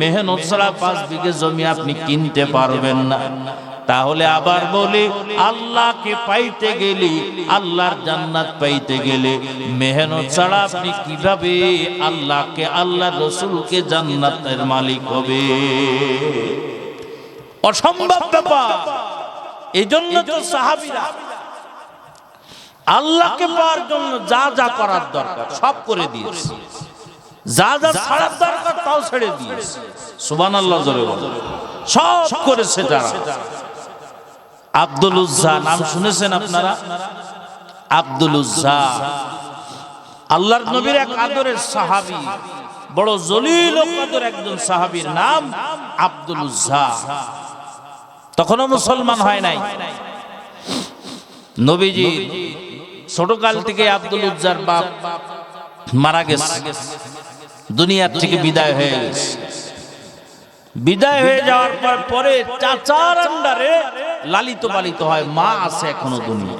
মেহনত ছাড়া 5 বিঘে জমি আপনি কিনতে পারবেন না। তাহলে আবার বলি, আল্লাহকে পাইতে গেলে, আল্লাহর জান্নাত পাইতে গেলে মেহনত ছাড়া আপনি কিভাবে আল্লাহকে, আল্লাহর রাসূলকে জান্নাতের মালিক হবে? অসম্ভব ব্যাপার। এই জন্য তো সাহাবীরা আল্লাহকে পাওয়ার জন্য যা যা করার দরকার সব করে দিয়েছে, যা যা ছাড়ার দরকার তাও ছেড়ে দিয়েছে। সুবহানাল্লাহ, জোরে বলেন। সব করেছে তারা। আব্দুল উজ্জা নাম শুনেছেন আপনারা? আব্দুল উজ্জা আল্লাহর নবীর এক আদরের সাহাবী, বড় জলিল ও কদর একজন সাহাবীর নাম আব্দুল উজ্জা। তখনও মুসলমান হয় নাই। নবীজি ছোটকাল থেকে আব্দুল উজ্জার বাপ মারা গেছে, দুনিয়ার থেকে বিদায় হয়ে গেছে। বিদায় হয়ে যাওয়ার পরে চাচার আন্ডারে লালিত পালিত হয়, মা আছে এখনো দুনিয়া।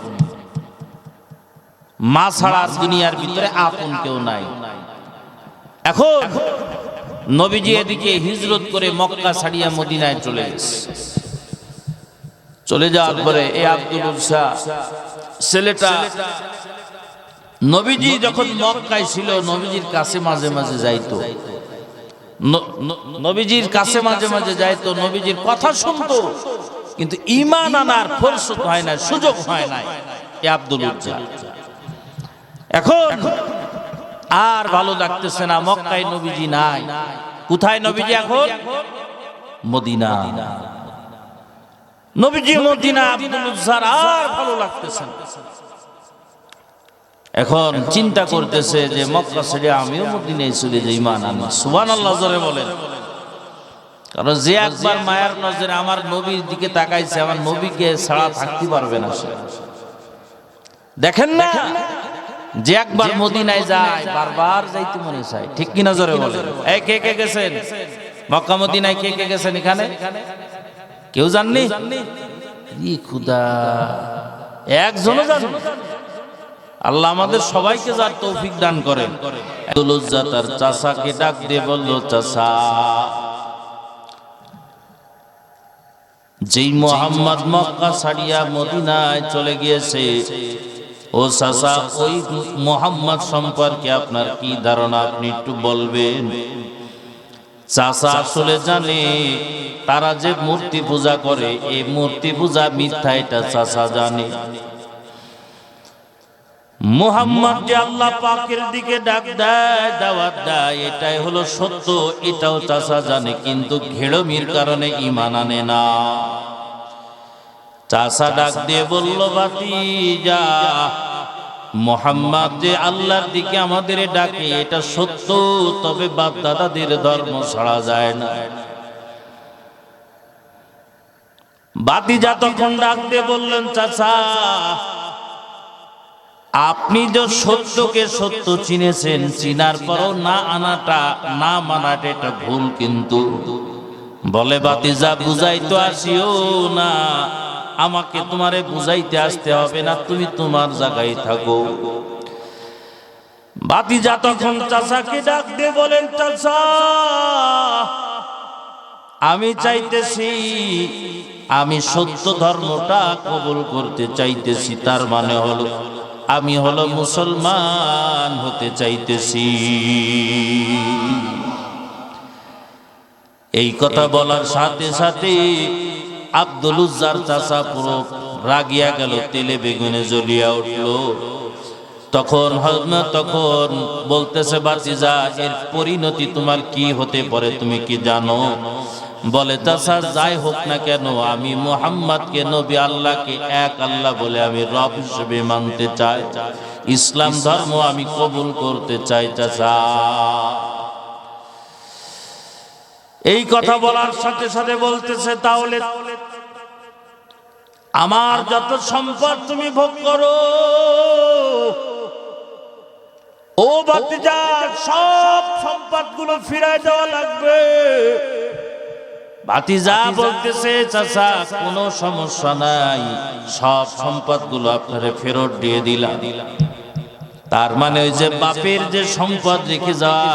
মা ছাড়া দুনিয়ার ভিতরে আপন কেউ নাই। এখন নবীজি এদিকে হিজরত করে মক্কা ছাড়িয়া মদিনায় চলে গেছে। চলে যাওয়ার পরে এই আব্দুল উজ্জা ছেলেটা নবীজি যখন মক্কায় ছিল, নবীজির কাছে মাঝে মাঝে যাইতো, নবীজির কাছে মাঝে মাঝে যাইতো, নবীজির কথা শুনতো, কিন্তু ঈমান আনার ফুরসত হয় না, সুযোগ হয় না এই আব্দুল উজ্জা। এখন আর ভালো লাগতেছে না, মক্কায় নবীজি নাই। কোথায় নবীজি এখন? মদিনা। নবীজি মদিনা, আব্দুল উজ্জার আর ভালো লাগতেছে না। এখন চিন্তা করতেছে যে মক্কা ছেড়ে আমিও মদিনায় চলে যাই, ঈমান আনবো। সুবহানাল্লাহ, জোরে বলেন। কারণ যে একবার মায়ার নজরে আমার নবীর দিকে তাকাইছে, আমার নবীকে ছাড়া থাকতে পারবে না সে। দেখেন না, যে একবার মদিনায় যায় বারবার যাইতে মনে চায়, ঠিক কিনা জোরে বলেন। এই কে কে গেছেন মক্কা মদিনায়? কে কে গেছেন এখানে? কেউ জাননি? ই খুদা, একজনও জান। আল্লাহ আমাদের সবাইকে যার তৌফিক দান করেন। আব্দুল উজ্জা তার চাচাকে ডাক দিয়ে বলল, চাচা, যেই মুহাম্মদ মক্কা ছাড়িয়া মদিনায় চলে গিয়েছে, ও চাচা, ওই মুহাম্মদ সম্পর্কে আপনার কি ধারণা, আপনি একটু বলবেন? চাচা আসলে জানে তারা যে মূর্তি পূজা করে, এই মূর্তি পূজা মিথ্যা, এটা চাচা জানে। মুহাম্মদ যে আল্লাহ পাকের দিকে ডাক দেয়, দাওয়াত দেয়, এটাই হলো সত্য, এটাও চাচা জানে, কিন্তু ঘেড়মির কারণে ঈমান আনে না। চাচা ডাক দিয়ে বলল, ভাতিজা, মুহাম্মদ যে আল্লাহর দিকে আমাদের ডাকে এটা সত্য, তবে বাপ দাদাদের ধর্ম ছাড়া যায় না। ভাতিজা তখন ডাক দিয়ে বললেন, চাচা আপনি যে সত্যকে সত্য চিনেছেন, চিনার পরও না আনাটা না মানাটা এটা ভুল। কিন্তু বলে, ভাতিজা বুঝাইতে আসিও না, আমাকে তোমারে বুঝাইতে আসতে হবে না, তুমি তোমার জায়গায় থাকো। ভাতিজা তখন চাচাকে ডাক দিয়ে বলেন, চাচা আমি চাইতেছি, আমি সত্য ধর্মটা কবুল করতে চাইতেছি, তার মানে হলো আমি হলো মুসলমান হতে চাইতেছি। এই কথা বলার সাথে সাথে আব্দুল উজ্জার চাচা পুরো রাগিয়া গেল, তেলে বেগুনে জ্বলিয়া উঠল। তখন বলতেছে, ভাতিজা এর পরিণতি তোমার কি হতে পারে তুমি কি জানো? বলে, চাচা যাই হোক না কেন, আমি মুহাম্মদকে নবী, আল্লাহকে এক আল্লাহ বলে আমি রব হিসেবে মানতে চাই, ইসলাম ধর্ম আমি কবুল করতে চাই চাচা। এই কথা বলার সাথে সাথে বলতেছে, তাহলে আমার যত সম্পদ তুমি ভোগ করো, ও ভাতিজা সব সম্পদগুলো ফিরাই দেওয়া লাগবে। ভাতিজা বলতেছে, চাচা কোনো সমস্যা নাই, সব সম্পদগুলো আপনারে ফেরত দিয়ে দিলাম। তার মানে ওই যে বাপের যে সম্পদ রেখে যাওয়া,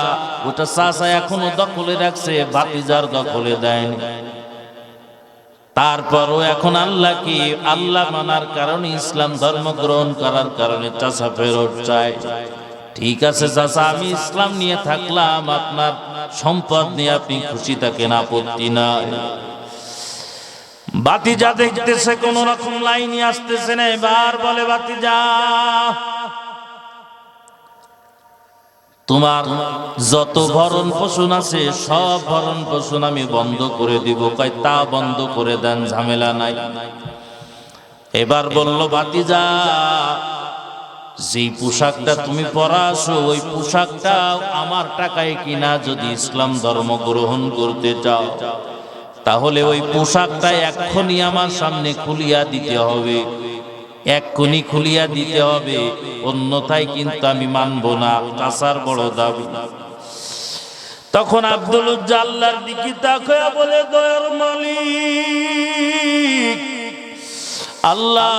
ওটা চাচা এখনো দখলে রাখছে, ভাতিজার দখলে দেয়নি। তারপরও এখন আল্লাহ কি, আল্লাহ মানার কারণে, ইসলাম ধর্ম গ্রহণ করার কারণে চাচা ফেরত চায়। ঠিক আছে চাচা, আমি ইসলাম নিয়ে থাকলাম, আপনার সম্পদ নিয়ে আপনি খুশি থাকেন, আপত্তি নাই। ভাতিজা দেখতেছে কোন রকম লাইনই আসতেছে না, এবার বলে, ভাতিজা তোমার যত ভরণ পোষণ আছে সব ভরণ পোষণ আমি বন্ধ করে দিব। কয় তা বন্ধ করে দেন, ঝামেলা নাই। এবার বলল, ভাতিজা যেই পোশাকটা তুমি পরা আসো, ওই পোশাকটা আমার টাকায় কিনা যদি ইসলাম ধর্ম গ্রহণ করতে চাও, তাহলে ওই পোশাকটা এক্ষুনি আমার সামনে খুলিয়া দিতে হবে, এক্ষুনি খুলিয়া দিতে হবে, অন্যথায় কিন্তু আমি মানবো না। চাচার বড় দাবি। তখন আব্দুল উজ্জা আল্লাহর দিকে তাকায়া বলে, দয়ার মালিক আল্লাহ,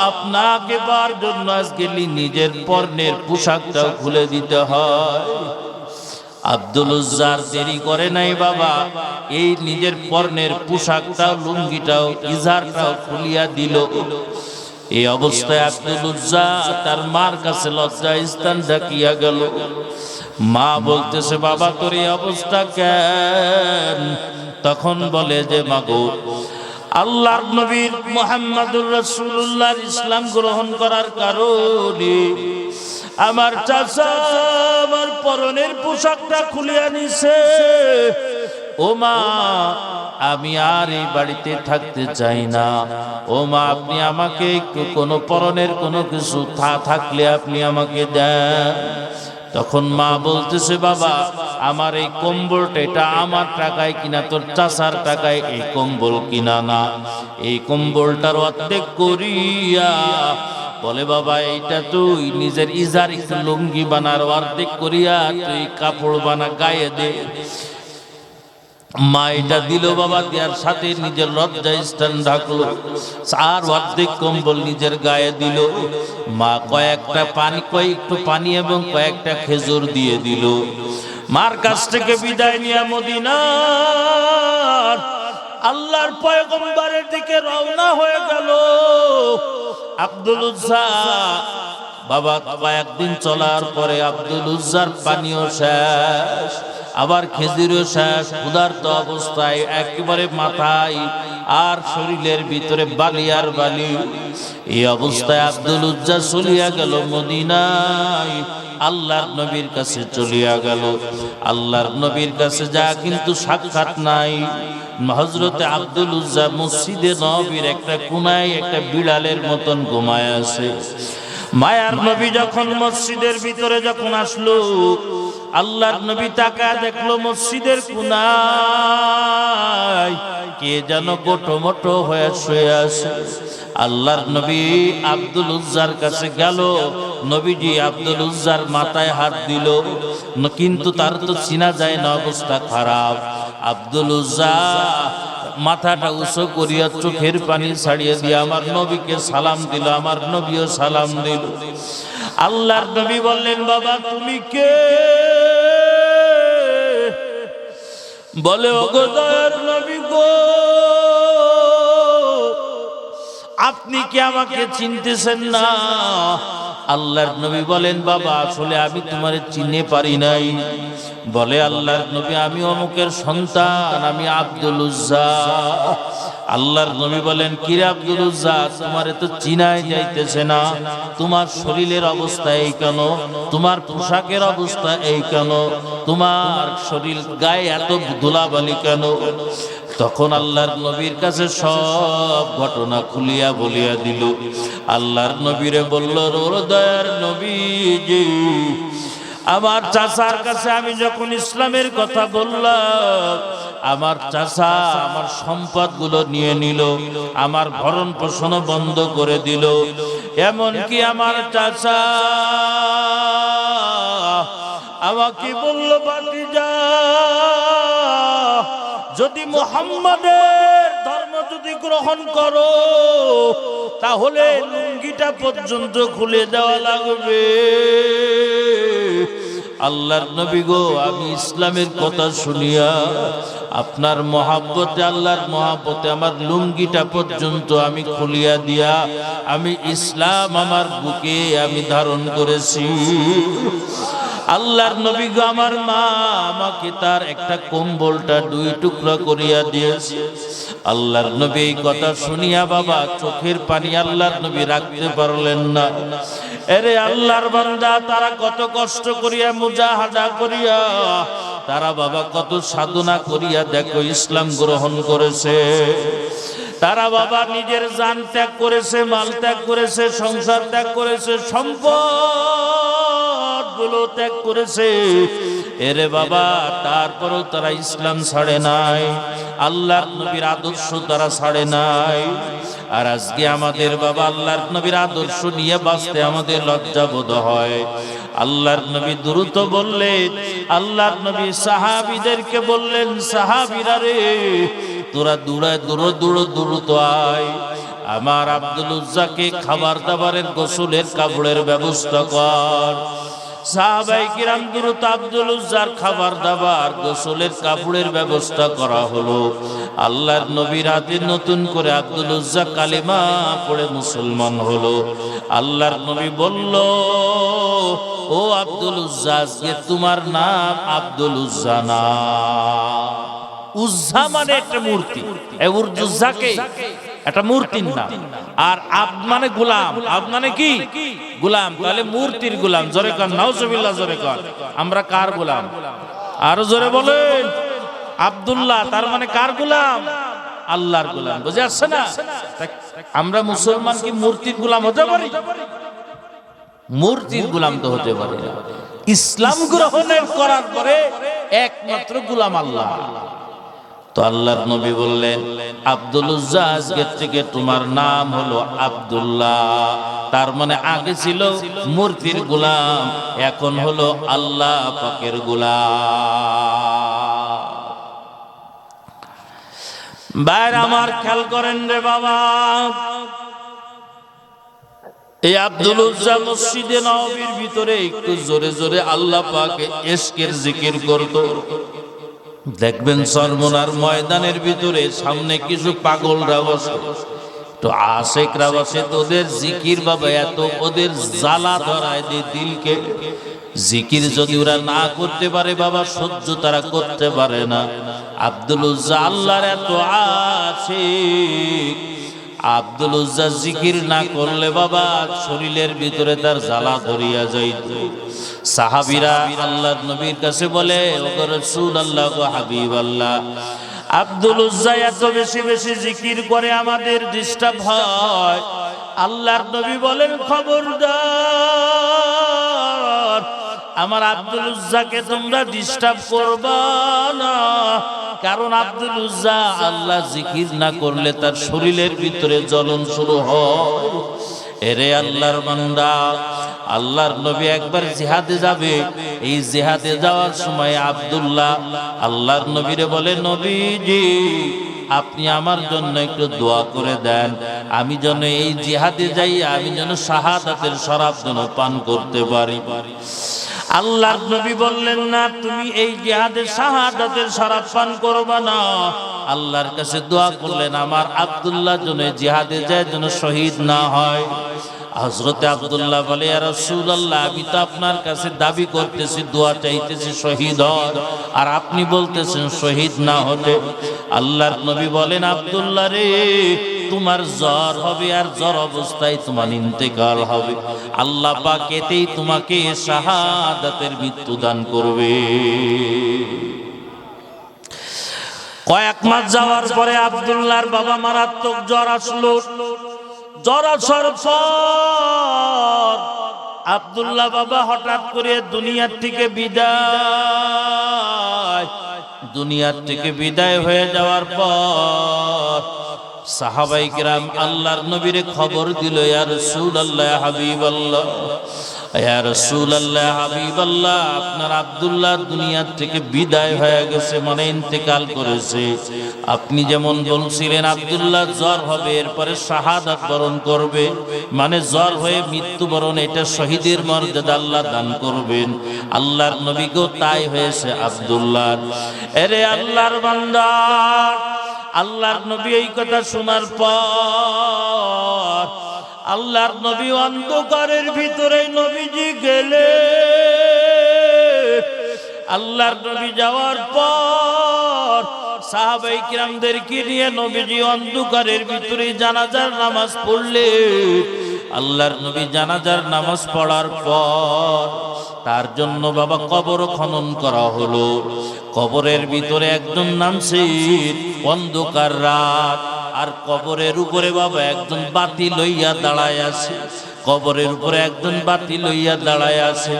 আপনাকে বার জন্য আজকে নিজের পরনের পোশাকটাও খুলে দিতে হয়। আব্দুল উজ্জার দেরি করে নাই বাবা, এই নিজের পরনের পোশাকটাও, লুঙ্গিটাও, ইজারটাও খুলিয়া দিল। এই অবস্থায় আব্দুল উজ্জা তার মার কাছে লজ্জা স্থান ঢাকিয়া গেল। মা বলতেছে, বাবা তোর এই অবস্থা কেন? তখন বলে যে, মাগো আল্লাহর নবীর মুহাম্মদুর রাসূলুল্লাহর ইসলাম গ্রহণ করার কারণে আমার চাচা আমার পরনের পোশাকটা খুলিয়া নিছে। ও মা, আমি আর এই বাড়িতে থাকতে চাই না। ও মা, আপনি আমাকে একটু কোনো পরনের কোনো কিছু থাকলে আপনি আমাকে দেন। তখন মা বলতেছে, বাবা আমার এই কম্বলটা, এটা আমার টাকায় কিনা, তোর চাচার টাকায় এই কম্বল কিনা না। এই কম্বলটার অর্ধেক করিয়া বলে, বাবা এইটা তুই নিজের ইজার একটু লুঙ্গি বানার, অর্ধেক করিয়া তুই কাপড় বানা গায়ে দে। মা এটা দিল বাবা, দেওয়ার সাথে নিজের লজ্জা স্থান ঢাকলো, আর অর্ধেক কম্বল নিজের গায়ে দিল। মা কয়েকটু পানি এবং কয়েকটা খেজুর দিয়ে দিল। মার কাছ থেকে বিদায় নিয়ে মদিনার আল্লাহর পয়গম্বরের দিকে রওনা হয়ে গেল আব্দুল উজ্জা। বাবা কয়েকদিন চলার পরে আব্দুল উজ্জার পানিও শেষ, আবার খেজুরও শেষ। ক্ষুধার্ত অবস্থায় একেবারে মাথায় আর শরীরের ভিতরে বালি আর বালি। এই অবস্থায় আব্দুল উজ্জা চলিয়া গেল মদিনায়, আল্লাহর নবীর কাছে চলিয়া গেল। আল্লাহর নবীর কাছে যা কিন্তু সাক্ষাৎ নাই। হযরতে আব্দুল উজ্জা মসজিদে নববীর একটা কোনায় একটা বিড়ালের মতন ঘুমায় আছে। মায়ার নবী যখন মসজিদের ভিতরে যখন আসলো, আল্লাহর নবী তাকায় দেখলো মসজিদের কোনায় কে যেন গোটমোটো হয়ে শুয়ে আছে। আল্লাহর নবী আব্দুল উজ্জার কাছে গেল, নবীজি আব্দুল উজ্জার মাথায় হাত দিল, কিন্তু তার তো চিনা যায় না, অবস্থা খারাপ। আব্দুল উজ্জা মাথাটা উঁচু করিয়া চোখের পানি ছাড়িয়ে দিয়ে আমার নবীকে সালাম দিল, আমার নবীও সালাম দিল। আল্লাহর নবী বললেন, বাবা তুমি কে? বলে, ওগো দয়ার নবী গো, আপনি কি আমাকে চিনতেছেন না? আল্লাহর নবী বলেন, বাবা আসলে আমি তোমারে চিনতে পারি নাই। বলে আল্লাহর নবী, আমি অমুকের সন্তান, আমি আব্দুল উজ্জা। আল্লাহর নবী বলেন, কিরে আব্দুল উজ্জা, তোমারে তো চিনাই যাইতেছে না, তোমার শরীরের অবস্থা এই কেন, তোমার পোশাকের অবস্থা এই কেন, তোমার শরীর গায়ে এত ধুলাবালি কেন? তখন আল্লাহর নবীর কাছে সব ঘটনা খুলিয়া বলিয়া দিল। আল্লাহর নবীরে বলল, ওর দয়ার নবীজি, আমার চাচার কাছে আমি যখন ইসলামের কথা বললাম, আমার চাচা আমার সম্পদগুলো নিয়ে নিল, আমার ভরণ পোষণ বন্ধ করে দিল। এমনকি আমার চাচা আমাকে বলল, ভাতিজা, যদি মুহাম্মাদের ধর্ম যদি গ্রহণ করো তাহলে লুঙ্গিটা পর্যন্ত খুলে দেওয়া লাগবে। আল্লাহর নবী গো, আমি ইসলামের কথা শুনিয়া আপনার মহাব্বতে, আল্লাহর মহাব্বতে আমার লুঙ্গিটা পর্যন্ত আমি খুলিয়া দিয়া আমি ইসলাম আমার বুকে আমি ধারণ করেছি। আল্লাহর নবী গো, আমার মা আমাকে তার একটা কম্বলটা 2 টুকরা করিয়া দিয়েছে। আল্লাহর নবী এই কথা শুনিয়া বাবা চোখের পানি আল্লাহর নবী রাখতে পারলেন না। এরে আল্লাহর বান্দা, তারা কত কষ্ট করিয়া মুজাহাদা করিয়া, তারা বাবা কত সাধনা করিয়া দেখো ইসলাম গ্রহণ করেছে। তারা বাবা নিজের জান ত্যাগ করেছে, মাল ত্যাগ করেছে, সংসার ত্যাগ করেছে, সম্পদ গুলো ত্যাগ করেছে। এরে বাবা, তারপরেও তারা ইসলাম ছাড়ে নাই, আল্লাহর নবীর আদর্শ তারা ছাড়ে নাই। আর আজকে আমাদের বাবা আল্লাহর নবীর আদর্শ নিয়ে বাঁচতে আমাদের লজ্জা বোধ হয়। আল্লাহর নবী দ্রুত বললেন, আল্লাহর নবী সাহাবীদেরকে বললেন, সাহাবীরা রে, তোরা দ্রুত আয়, আমার আব্দুল উজ্জাকে খাবার দাবারের গোসলের কাপড়ের ব্যবস্থা কর। সাহাবায়ে কিরাম দ্রুত আব্দুল উজ্জার খাবার দাবার গোসলের কাপড়ের ব্যবস্থা করা হলো। আল্লাহর নবীর হাতে নতুন করে আব্দুল উজ্জা কালেমা পড়ে মুসলমান হলো। আল্লাহর নবী বলল, ও আব্দুল উজ্জা, আজকে তোমার নাম আব্দুল উজ্জা না। উজ্জা মানে একটা মূর্তি, উজ্জাকে একটা মূর্তির নাম। আর আব মানে গোলাম, আব মানে কি? গোলাম। তাহলে মূর্তির গোলাম। জোরে কান, নাউজুবিল্লাহ, জোরে কান। আমরা কার গোলাম? আরো জোরে বলেন। আব্দুল্লাহ, তার মানে কার গোলাম? আল্লাহর গোলাম। বুঝে আসছে না? আমরা মুসলমান কি মূর্তির গোলাম হতে পারি? মূর্তির গোলাম তো হতে পারি না। ইসলাম গ্রহণের করার পরে একমাত্র গোলাম আল্লাহ। তো আল্লাহর নবী বললেন, আব্দুল উজ্জা, আজকে থেকে তোমার নাম হলো আব্দুল্লাহ। তার মানে আগে ছিল মূর্তির গোলাম, এখন হলো আল্লাহ পাকের গোলাম। বাইরে আমার খেয়াল করেন রে বাবা, এই আব্দুল উজ্জা মসজিদে নববীর ভিতরে একটু জোরে জোরে আল্লাহ পাকে ইশকের জিকির করত। দেখবেন চরমনার ময়দানের ভিতরে সামনে কিছু পাগলরা বসে, তো আশেকরা বসে, তোদের জিকির বাবা এত ওদের জ্বালা ধরায় দিয়ে দিলকে। জিকির যদি ওরা না করতে পারে বাবা, সহ্য তারা করতে পারে না। আব্দুল উজ্জা আল্লাহর এত আশিক, আব্দুল উজ্জা জিকির না করলে বাবা শরীরের ভিতরে তার জ্বালা ধরিয়া যাইত। সাহাবীরা আল্লাহর নবীর কাছে বলে, ওগো রাসূলুল্লাহ, গো হাবিবাল্লাহ, আব্দুল উজ্জা এত বেশি বেশি জিকির করে, আমাদের ডিস্টার্ব হয়। আল্লাহর নবী বলেন, খবরদার, আমার আব্দুল উজ্জাকে তোমরা ডিস্টার্ব করবা না, কারণ আব্দুল উজ্জা আল্লাহ জিকির না করলে তার শরীরের ভিতরে জ্বলন শুরু হয়। এরে আল্লাহর বান্দা, আল্লাহর নবী একবার জিহাদে যাবে। এই জিহাদে যাওয়ার সময় আব্দুল্লাহ আল্লাহর নবীরে বলে, নবীজি আপনি আমার জন্য একটু দোয়া করে দেন, আমি যেন এই জিহাদে যাই, আমি যেন শাহাদাতের শরাব যেন পান করতে পারি। আল্লাহর নবী বললেন, না, তুমি এই জিহাদে শাহাদাতের শরাব পান করবা না। আল্লাহর কাছে দোয়া করলেন, আমার আব্দুল্লাহ যেন জিহাদে যায়, যেন শহীদ না হয়। হযরতে আব্দুল্লাহ বলে, ইয়া রাসূলুল্লাহ, আমি তো আপনার কাছে দাবি করতেছি, দোয়া চাইতেছি শহীদ হন, আর আপনি বলতেছেন শহীদ না হতে। আল্লাহর নবী বলেন, আব্দুল্লাহ রে, তোমার জ্বর হবে, আর জ্বর অবস্থায় তোমার ইন্তেকাল হবে। আল্লাহ পাক এতেই তোমাকে শাহাদাতের মৃত্যু দান করবে। কয়েক মাস যাওয়ার পরে আব্দুল্লাহর বাবা মারাত্মক জ্বর আসলো। জ্বর আসার পর আব্দুল্লাহ বাবা হঠাৎ করে দুনিয়ার থেকে বিদায় হয়ে যাওয়ার পর সাহাবায়ে কিরাম আল্লাহর নবীরে খবর দিল, ইয়া রাসূলুল্লাহ, ইয়া হাবিবাল্লাহ, ইয়া রাসূলুল্লাহ, হাবিবাল্লাহ, আপনার আব্দুল্লাহ দুনিয়া থেকে বিদায় হয়ে গেছে, মানে ইন্তেকাল করেছে। আপনি যেমন বলছিলেন আব্দুল্লাহ জ্বর হবে, এরপরে শাহাদাত বরণ করবে, মানে জ্বর হয়ে মৃত্যুবরণ, এটা শহীদের মর্যাদা আল্লাহ দান করবেন। আল্লাহর নবীকেও তাই হয়েছে আব্দুল্লাহ। এরে আল্লাহর বান্দা, আল্লাহর নবী এই কথা শোনার পর আল্লাহর নবী অন্ধকারের ভিতরে নবীজি গেলে, আল্লাহর নবী যাওয়ার পর সাহাবায়ে কিরামদেরকে নিয়ে নবীজি অন্ধকারের ভিতরে জানাজার নামাজ পড়লে। আল্লাহর নবী জানাজার নামাজ পড়ার পর তার জন্য বাবা কবর খনন করা হলো। কবরের ভিতরে একজন নামছে, অন্ধকার রাত, আর কবরের উপরে বাবা একজন বাতি লইয়া দাঁড়ায় আছে। কবরের উপরে একজন বাতি লইয়া দাঁড়ায় আছে,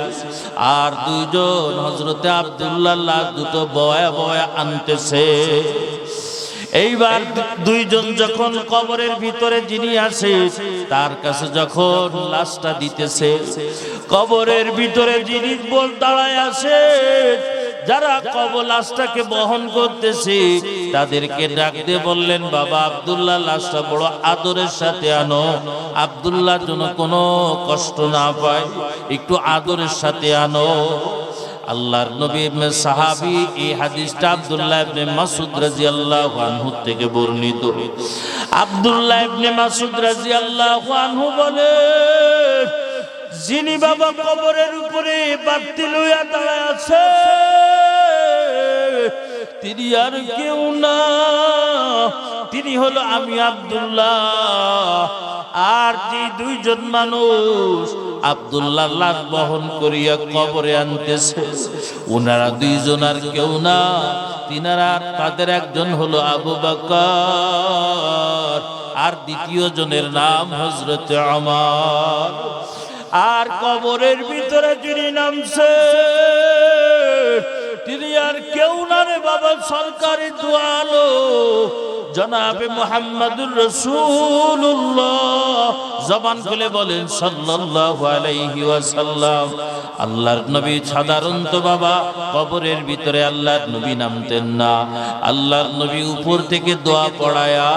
আর দুইজন হযরতে আব্দুল্লাহ লাশ দুটো বয়া বয়া আনতেছে। এইবার দুইজন যখন কবরের ভিতরে যিনি আছে তার কাছে যখন লাশটা দিতেছে, কবরের ভিতরে যিনি দাঁড়ায় আছে, যারা কবর লাশটাকে বহন করতেছে তাদেরকে ডাক দিয়ে বললেন, বাবা আব্দুল্লাহ লাশটা বড় আদরের সাথে আনো, আব্দুল্লাহ যেন কোনো কষ্ট না পায়, একটু আদরের সাথে আনো। আল্লাহর নবী সাহাবী এই হাদিসটা আব্দুল্লাহ ইবনে মাসউদ রাদিয়াল্লাহু আনহু থেকে বর্ণিত। আব্দুল্লাহ ইবনে মাসউদ রাদিয়াল্লাহু আনহু বলেন, যিনি বাবা কবরের উপরে বাতি লইয়া দাঁড়ায় আছে তিনি আর কেউ না, তিনি হলো আমি আব্দুল্লাহ। আর যে দুইজন মানুষ আব্দুল্লাহর লাশ বহন করিয়া কবরে আনতেছে, ওনারা দুইজন আর কেউ না, তিনারা তাদের একজন হলো আবু বকর, আর দ্বিতীয় জনের নাম হযরতে ওমর। আর কবরের ভিতরে যিনি নামছে তিনি আর কেউ না রে বাবা, সরকারি দোয়ালো জনাবে মুহাম্মদুর রাসূলুল্লাহ। জবান খুলে বলেন সাল্লাল্লাহু আলাইহি ওয়াসাল্লাম। আল্লাহর নবী সাধারণত বাবা কবরের ভিতরে আল্লাহর নবী নামতেন না। আল্লাহর নবী উপর থেকে দোয়া পড়ায়া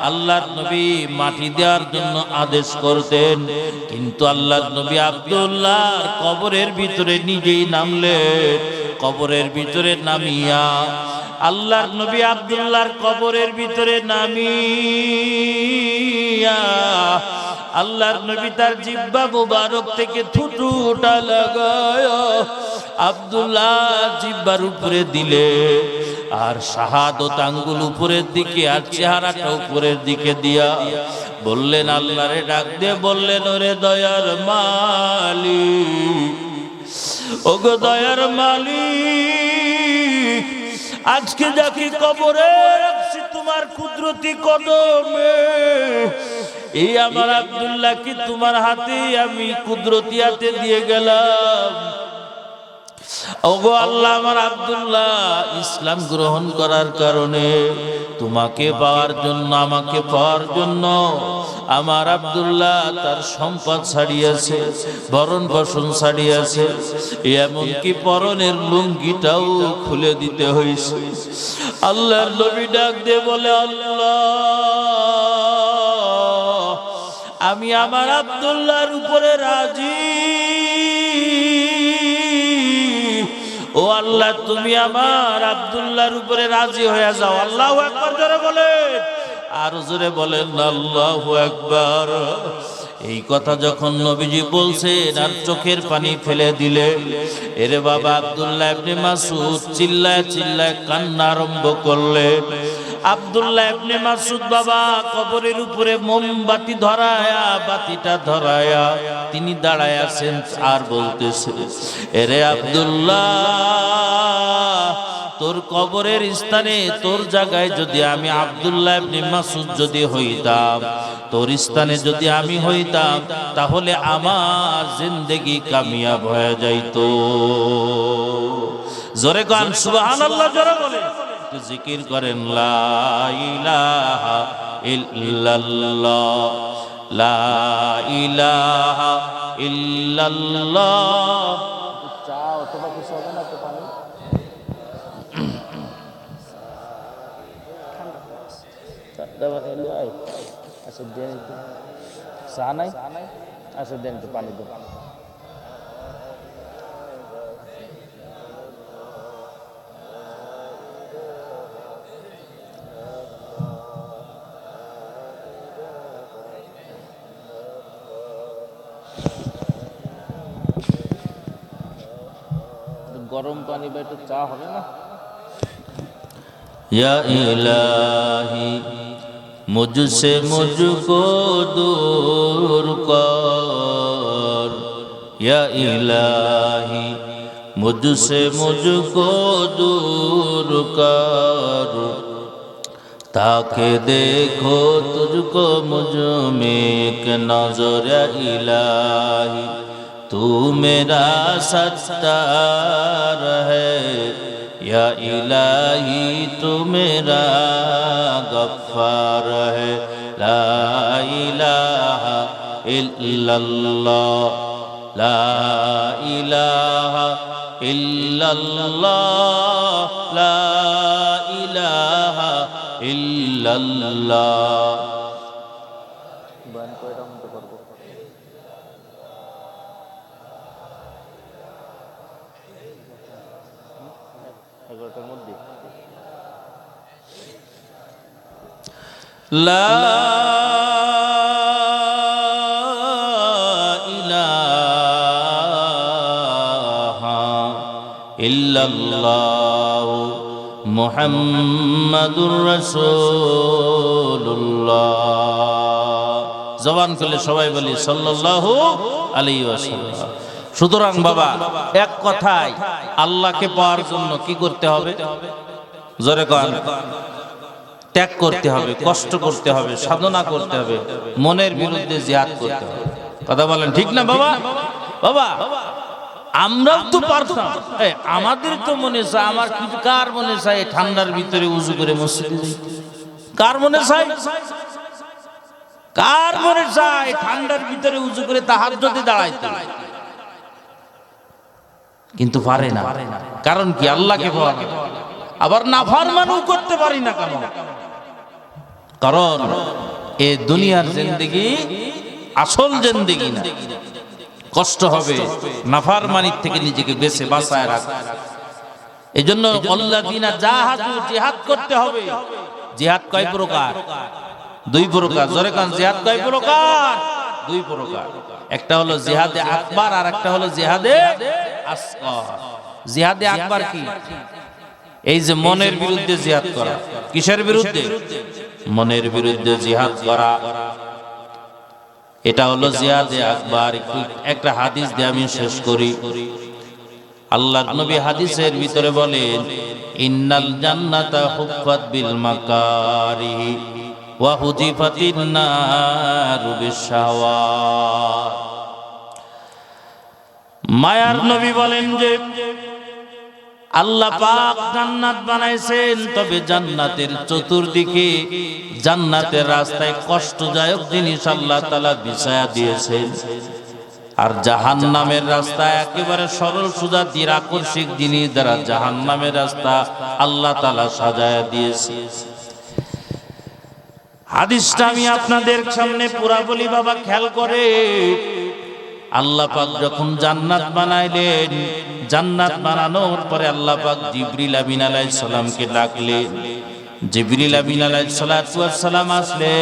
আল্লাহর নবী মাটি দেওয়ার জন্য আদেশ করতেন, কিন্তু আল্লাহর নবী আব্দুল্লাহর কবরের ভিতরে নিজেই নামলেন। কবরের ভিতরে নামিয়া আল্লাহর নবী আব্দুল্লাহর কবরের ভিতরে নামিয়া আল্লাহর নবী তার জিহ্বা মুবারক থেকে থুতুটা লাগায়া আব্দুল্লাহ জিহ্বার উপরে দিলে, আর শাহাদত আঙ্গুল উপরের দিকে আর চেহারাটা উপরের দিকে দিয়া বললেন, আল্লাহরে ডাক দিয়ে বললেন, ওরে দয়ার মালিক, ওগো দয়ার মালিক, আজকে যাকে কবরে রাখছি তোমার কুদরতি কদমে, এই আমার আব্দুল্লাহ কি তোমার হাতে আমি কুদরতি হাতে দিয়ে গেলাম। ওগো আল্লাহ, আমার আব্দুল্লাহ ইসলাম গ্রহণ করার কারণে তোমাকে পাওয়ার জন্য, আমাকে পাওয়ার জন্য আমার আব্দুল্লাহ তার সম্পদ ছাড়িয়েছে, ভরণ পোষণ ছাড়িয়েছে, এমনকি পরনের লুঙ্গিটাও খুলে দিতে হয়েছে। আল্লাহর নবী ডাক দিয়ে বলে, আল্লাহ, আমি আমার আব্দুল্লাহর উপরে রাজি। ও আল্লাহ, তুমি আমার আব্দুল্লাহর উপরে রাজি হয়ে যাও। আল্লাহু আকবার জোরে বলেন, আর জোরে বলেন আল্লাহু আকবার। এই কথা যখন নবীজি বলছেন আর চোখের পানি ফেলে দিলে, এরে বাবা আব্দুল্লাহ ইবনে মাসউদ চিল্লায় চিল্লায় কান্না আরম্ভ করলেন। আব্দুল্লাহ ইবনে মাসউদ বাবা কবরের উপরে মোমবাতি ধরায়া, বাতিটা ধরায়া তিনি দাঁড়ায় আছেন আর বলতেছে, এরে আব্দুল্লাহ, তোর কবরের স্থানে, তোর জায়গায় যদি আমি আব্দুল্লাহ ইবনে মাসউদ যদি হইতাম, তোর স্থানে যদি আমি হইতাম, তাহলে আমার জিন্দেগি কামিয়াব হয়ে যাইতো। জোরে গান সুবহানাল্লাহ, জোরে বলেন, জিকির করেন লা ইলাহা ইল্লাল্লাহ, লা ইলাহা ইল্লাল্লাহ। চা অথবা কিছু হবে না তো পানি? আচ্ছা দেন, চা নাই? আচ্ছা দেন তো পানি দেন। গরম পানি বা একটু চা হবে না? ইয়া ইলাহি মুঝসে মুঝকো দূর কর, ইয়া ইলাহি মুঝসে মুঝকো দূর কর, ताके देखो तुझको मुझ में एक नजर, या इलाही तू मेरा सत्तार है, या इलाही तू मेरा गफ्फार है। ला इलाहा इल्लल्लाह, ला इलाहा इल्लल्लाह, ला इलाहा ইল্লাল্লাহ। বয়ান কয়টা মতো করব? 11টার মধ্যে। লা ইলাহা ইল্লাল্লাহ মুহাম্মাদুর রাসূলুল্লাহ। জবান খুলে সবাই বলি সাল্লাল্লাহু আলাইহি ওয়াসাল্লাম। সুতরাং বাবা, এক কথায় আল্লাহকে পাওয়ার জন্য কি করতে হবে? জোরে কোন, ত্যাগ করতে হবে, কষ্ট করতে হবে, সাধনা করতে হবে, মনের বিরুদ্ধে জিহাদ করতে হবে। কথা বলেন ঠিক না বাবা? বাবা আমরাও তো পারতাম, আমাদের তো মনে চায়, আমার কার মনে চায় ঠান্ডার ভিতরে উজু করে মসজিদে যাইতে? কার মনে চায়? কার মনে চায় ঠান্ডার ভিতরে উজু করে তাহাজ্জুদে দাঁড়াইতে? কিন্তু পারে না। কারণ কি? আল্লাহকে পাওয়া না। আবার নাফরমানিও করতে পারি না কেন? কারণ এই দুনিয়ার জিন্দেগি আসল জিন্দেগি না। কষ্ট হবে, নাফরমানির থেকে নিজেকে বেঁচে বাঁচায় রাখা। এজন্য আল্লাযিনা জাহাদু, জিহাদ করতে হবে। জিহাদ কয় প্রকার? দুই প্রকার। জোরে কান, জিহাদ কয় প্রকার? দুই প্রকার। একটা হলো জিহাদে আকবার, আর একটা হলো জিহাদে আসগর। জিহাদে আকবার কি? এই যে মনের বিরুদ্ধে জিহাদ করা। কিসের বিরুদ্ধে? মনের বিরুদ্ধে জিহাদ করা। এটা হলো জিহাদে আকবার। একটা হাদিস দিয়ে আমি শেষ করি। আল্লাহর নবী হাদিসের ভিতরে বলেন, ইন্নাল জান্নাতা হুফফাত বিল মাকারিহি ওয়া হুজিফাতিন নারু বিশ-শাহাওয়াত। মায়ার নবী বলেন যে আল্লাহ পাক জান্নাত বানাইছেন, তবে জান্নাতের চতুর্দিকে জান্নাতের রাস্তায় কষ্টদায়ক জিনিস আল্লাহ তাআলা বিছায়া দিয়েছেন। আর জাহান্নামের রাস্তা একেবারে সরল সোজা আকর্ষক জিনিস দ্বারা জাহান্নামের রাস্তা আল্লাহ তাআলা সাজায়া দিয়েছে। হাদিসটা আমি আপনাদের সামনে পুরা বলি বাবা, খেয়াল করে। আল্লাহ পাক যখন জান্নাত বানাইলেন, জান্নাত বানানোর পরে আল্লাহ পাক জিবরিল আমিন আলাইহিস সালামকে ডাকলেন। জিবরিল আমিন আলাইহিস সালাতু ওয়াস সালাম আসলে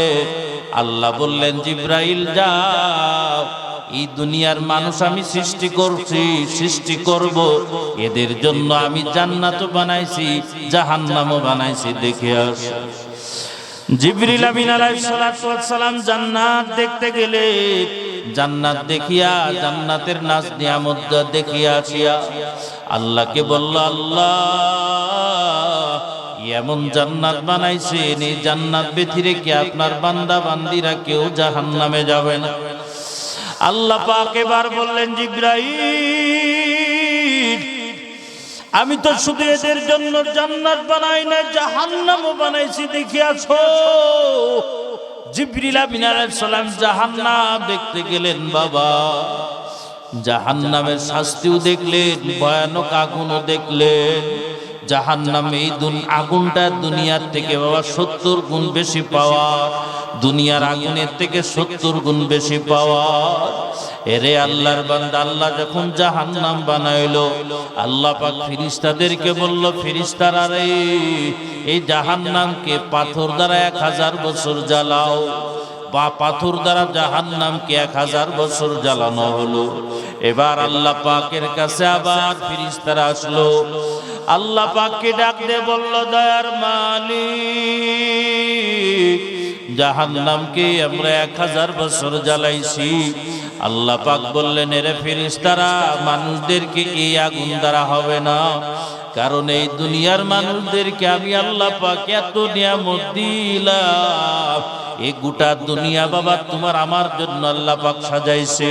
আল্লাহ বললেন, জিবরাইল যাও, এই দুনিয়ার মানুষ আমি সৃষ্টি করছি, সৃষ্টি করব, এদের জন্য আমি জান্নাতও বানাইছি জাহান্নামও বানাইছি, দেখে আসো। জিবরিল আমিন আলাইহিস সালাতু ওয়াস সালাম জান্নাত দেখতে গেলে, জান্নাত দেখিয়া জান্নাতের নাজ নিয়ামত দেখিয়া আসিয়া আল্লাহকে বলল, আল্লাহ এমন জান্নাত বানাইছেন, এই জান্নাত ব্যতিরে কি আপনার বান্দা বান্দিরা কেউ জাহান্নামে যাবে না? আল্লাহ পাক এবার বললেন, জিবরাইল আমি তো শুধু এদের জন্য জান্নাত বানাই না, জাহান্নামও বানাইছি, দেখে আসো। জিবরিল আমিন আলাইহিস সালাম জাহান্নাম দেখতে গেলেন বাবা। জাহান্নামের শাস্তিও দেখলেন, ভয়ানক আগুনও দেখলেন। জাহান্নাম এই আগুনটা দুনিয়ার থেকে বাবা 70 গুণ বেশি পাওয়ার, দুনিয়ার আগুনের থেকে 70 গুণ বেশি পাওয়ার। এরে আল্লাহর বান্দা, আল্লাহ যখন জাহান্নাম বানাইলো, আল্লাহ পাক ফেরেশতাদেরকে বলল, ফেরেশতারা রে, এই জাহান্নামকে পাথর দ্বারা 1000 বছর জ্বালাও। বা পাথর দ্বারা জাহান্নামকে 1000 বছর জ্বালানো হলো। এবার আল্লাহ পাকের কাছে আবার ফেরেশতারা আসলো, আল্লাহ পাককে ডাক দিয়ে বলল, দয়ার মালিক, জাহান্নামকে আমরা 1000 বছর জ্বালাইছি। আল্লাহ পাক বললেন, এরে ফেরেশতারা, মানুষদেরকে এই আগুন দ্বারা হবে না, কারণ এই দুনিয়ার মানুষদেরকে আমি আল্লাহ পাক এত নিয়ামত দিলাম, এই গোটা দুনিয়া বাবা তোমার আমার জন্য আল্লাহ পাক সাজাইছে।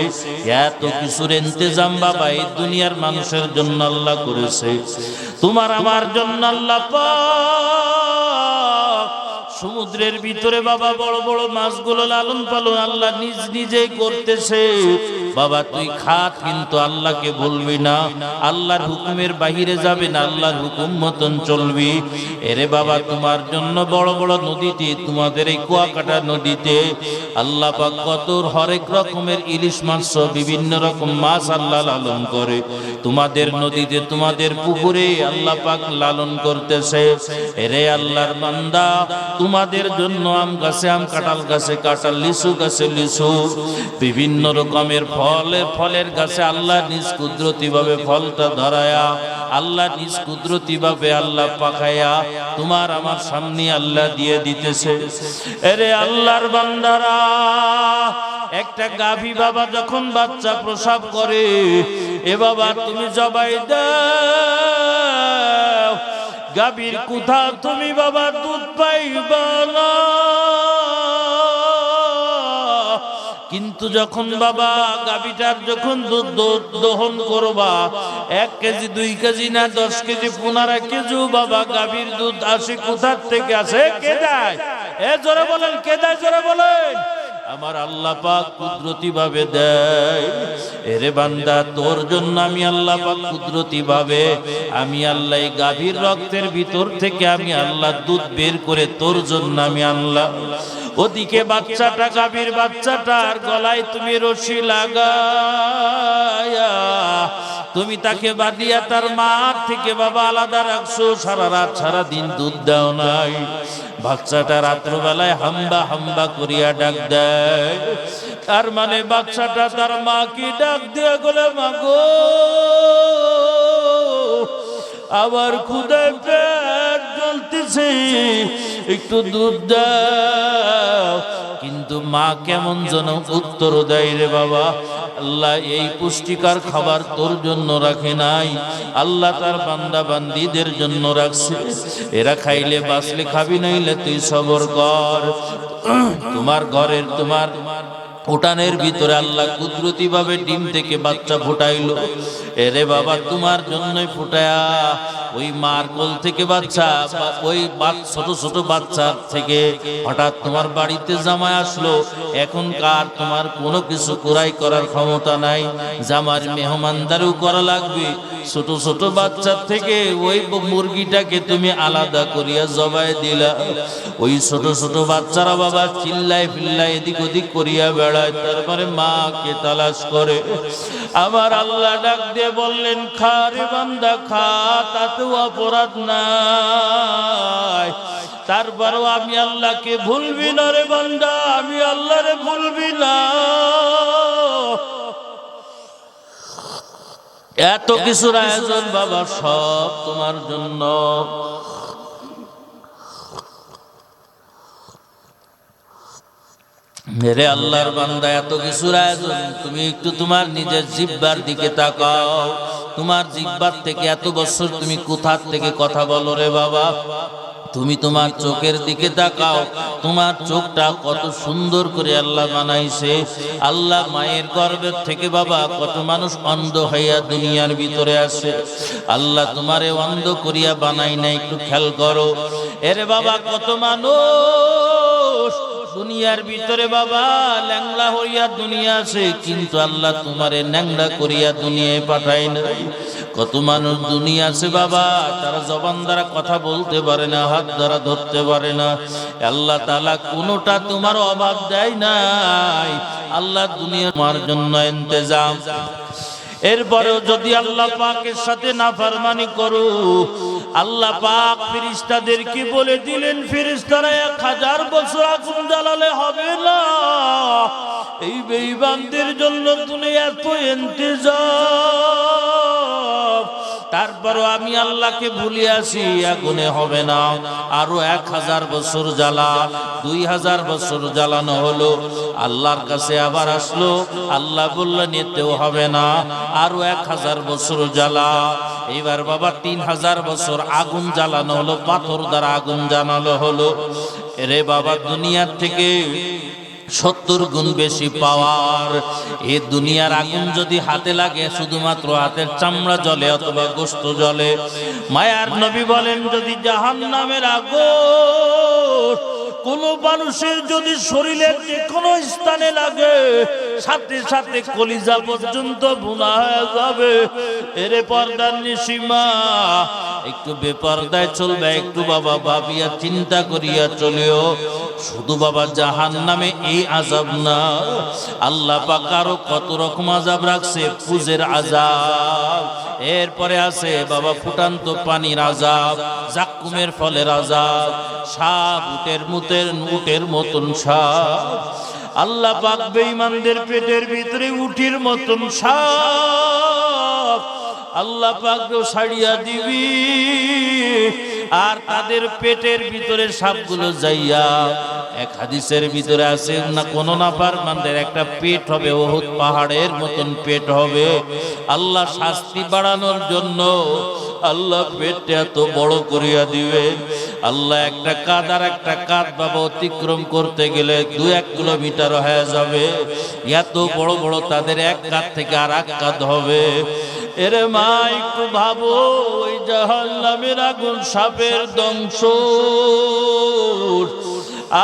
এত কিছুর ইন্তজাম বাবা এই দুনিয়ার মানুষের জন্য আল্লাহ করেছে, তোমার আমার জন্য আল্লাহ পাক সমুদ্রের ভিতরে বাবা বড় বড় মাছগুলো লালন পালন আল্লাহ নিজ নিজেই করতেছে। বাবা তুই খা, কিন্তু আল্লাহকে বলবি না, আল্লাহর হুকুমের বাহিরে যাবে না, আল্লাহর হুকুম মতন চলবি। এরে বাবা তোমার জন্য বড় বড় নদীতে, তোমাদের এই কুয়াকাটা নদীতে আল্লাহ পাক কত হরেক রকমের ইলিশ মাছ, বিভিন্ন রকম মাছ আল্লাহ লালন করে। তোমাদের নদীতে, তোমাদের পুকুরে আল্লাহ পাক লালন করতেছে। এরে আল্লাহর বান্দা, তোমাদের জন্য আম গাছে আম, কাঁঠাল গাছে কাঁঠাল, লিচু গাছে লিচু, বিভিন্ন রকমের ফলের গাছে আল্লাহ নিজ কুদরতি ভাবে ফলটা ধরায়া, আল্লাহ নিজ কুদরতি ভাবে আল্লাহ পাকায়া তোমার আমার সামনে আল্লাহ দিয়ে দিতেছে। এরে আল্লাহর বান্দারা, একটা গাভী বাবা যখন বাচ্চা প্রসব করে, এ বাবা তুমি জবাই দাও, গাভীর কোথা তুমি বাবা দুধ পাইবা না। কিন্তু যখন বাবা গাভীটার যখন দুধ দহন করবা, 1 কেজি 2 কেজি না 10 কেজি 15 কেজি বাবা গাভীর দুধ আসে কোথার থেকে আসে? কে দেয়? এ জোরে বলেন, কে দেয়? জোরে বলেন। আমার আল্লাহ পাক কুদরতি ভাবে দেয়। এরে বান্দা, তোর জন্য আমি আল্লাহ পাক কুদরতি ভাবে, আমি আল্লাহ এই গাভীর রক্তের ভিতর থেকে আমি আল্লাহ দুধ বের করে তোর জন্য আমি আল্লাহ। ওদিকে বাচ্চাটা, গাভীর বাচ্চাটার গলায় তুমি রশি লাগায়া তুমি তাকে বাঁধিয়া তার মা থেকে বাবা আলাদা রাখছো, সারা রাত সারা দিন দুধ দাও নাই। বাচ্চাটা রাত্রবেলায় হাম্বা হাম্বা করিয়া ডাক দেয়, তার মানে বাচ্চাটা তার মা কি ডাক দিয়ে গেলে, মা গো আবার ক্ষুধায় পেট জ্বলতেছে, একটু দুধ দাও। কিন্তু মা কেমন যেন উত্তর দেয়, রে বাবা, আল্লাহ এই পুষ্টিকর খাবার তোর জন্য রাখে নাই, আল্লাহ তার বান্দা বান্দিদের জন্য রাখছে। এরা খাইলে বাঁচলে খাবি, নইলে তুই সবর কর। তোমার ঘরের, তোমার উঠানের ভিতরে আল্লাহ কুদরতি ভাবে ডিম থেকে বাচ্চা ফুটাইলো। এরে বাবা তোমার জন্যই ফুটায়া ওই মার কোল থেকে বাচ্চা, ওই ছোট ছোট বাচ্চা থেকে হঠাৎ তোমার বাড়িতে জামাই আসলো। এখনকার তোমার কোনো কিছু কুরাই করার ক্ষমতা নাই, জামার মেহমানদারিও করা লাগবে। ছোট ছোট বাচ্চার থেকে ওই মুরগিটাকে তুমি আলাদা করিয়া জবাই দিলা। ওই ছোট ছোট বাচ্চারা বাবা চিল্লাই ফিল্লাই এদিক ওদিক করিয়া বেড়ায়, তারপরে মাকে তালাশ করে। আমার আল্লাহ ডাক দিয়ে বললেন, খা রে বান্দা খা, তাতেও অপরাধ নাই। তারপরও আমি আল্লাহকে ভুলবি না রে বান্দা, আমি আল্লাহরে ভুলবি না। এত কিছুর আয়োজন বাবা সব তোমার জন্য। মেরে আল্লাহর বান্দা, এত কিছুর আয়োজন, তুমি একটু তোমার নিজের জিহ্বার দিকে তাকাও। তোমার জিহ্বার থেকে এত বছর তুমি কোথার থেকে কথা বলো রে বাবা? তুমি তোমার চোখের দিকে তাকাও, তোমার চোখটা কত সুন্দর করে আল্লাহ বানাইছে। আল্লাহ মায়ের গর্ভের থেকে বাবা কত মানুষ অন্ধ হইয়া দুনিয়ার ভিতরে আসে, আল্লাহ তোমারে অন্ধ করিয়া বানাই না, একটু খেয়াল করো। এরে বাবা কত মানুষ দুনিয়ার ভিতরে বাবা ল্যাংড়া হইয়া দুনিয়া আসে, কিন্তু আল্লাহ তোমারে ন্যাংড়া করিয়া দুনিয়ায় পাঠায় না। কত মানুষ দুনিয়া আছে বাবা, তারা জবান দ্বারা কথা বলতে পারে না, হাত দ্বারা ধরতে পারে না। আল্লাহ তাআলা কোনোটা তোমার অভাব দেয় নাই, আল্লাহ দুনিয়া তোমার জন্য ইন্তজাম। এরপরেও যদি আল্লাহ পাকের সাথে নাফরমানি করো, আল্লাহ পাক ফেরেশতাদেরকে বলে দিলেন, ফেরেশতারা 1000 বছর আগুন জ্বালালে হবে না। এই বেঈমানদের জন্য তুমি এত ইন্তজাম, তারপরও আমি আল্লাহকে ভুলে আসি, আগুনে হবে না। আরো 1000 বছর জ্বালা, 2000 বছর জ্বালানো হলো, আল্লাহর কাছে আবার আসলো। আল্লাহ বললেন এতেও হবে না, আরো 1000 বছর জ্বালা। এবার বাবা 3000 বছর আগুন জ্বালানো হলো, পাথর দ্বারা আগুন জ্বালানো হলো। এরে বাবা দুনিয়ার থেকে 70 গুণ বেশি পাওয়ার। এই দুনিয়ার আগুন যদি হাতে লাগে শুধুমাত্র হাতের চামড়া জ্বলে অথবা গোশত জ্বলে। মায়ার নবী বলেন, যদি জাহান্নামের আগুন কোন মানুষের যদি শরীরের যে কোনো স্থানে লাগে, সাথে সাথে কলিজা পর্যন্ত ভুনা হয়ে যাবে। এরে পর্দার নিশিমা, একটু বেপর্দায় চলবে, একটু বাবা ভাবিয়া চিন্তা করিয়া চলিও। শুধু বাবা জাহান্নামে এই আযাব না, আল্লাহ পাক আরো কত রকম আযাব রাখছে। ফুজের আযাব, এরপরে আছে বাবা ফুটান্ত পানির আযাব, জাক্কুমের ফলের আযাব, সাপ উটের মতন সাপ। আল্লাহ পাক বেঈমানদের পেটের ভিতরে উটের মতন সাপ আল্লাহ পাক ছাড়িয়া দিবি, আর তাদের পেটের ভিতরে সাপগুলো যাইয়া, এক হাদিসের ভিতরে আছে না কোন নাফরমানদের একটা পেট হবে উহুদ পাহাড়ের মতন পেট হবে। আল্লাহ শাস্তি বাড়ানোর জন্য আল্লাহ পেটটা এত বড় করিয়া দিবে। আল্লাহ একটা কাঁধ আর একটা কাঁধ বাবা অতিক্রম করতে গেলে 2-1 কিলোমিটার হয়ে যাবে। এত বড় বড় তাদের এক কাঁধ থেকে আর এক কাঁধ হবে। এরে মা একটু ভাবো, ওই জাহান্নামের আগুন, সাপের দংশ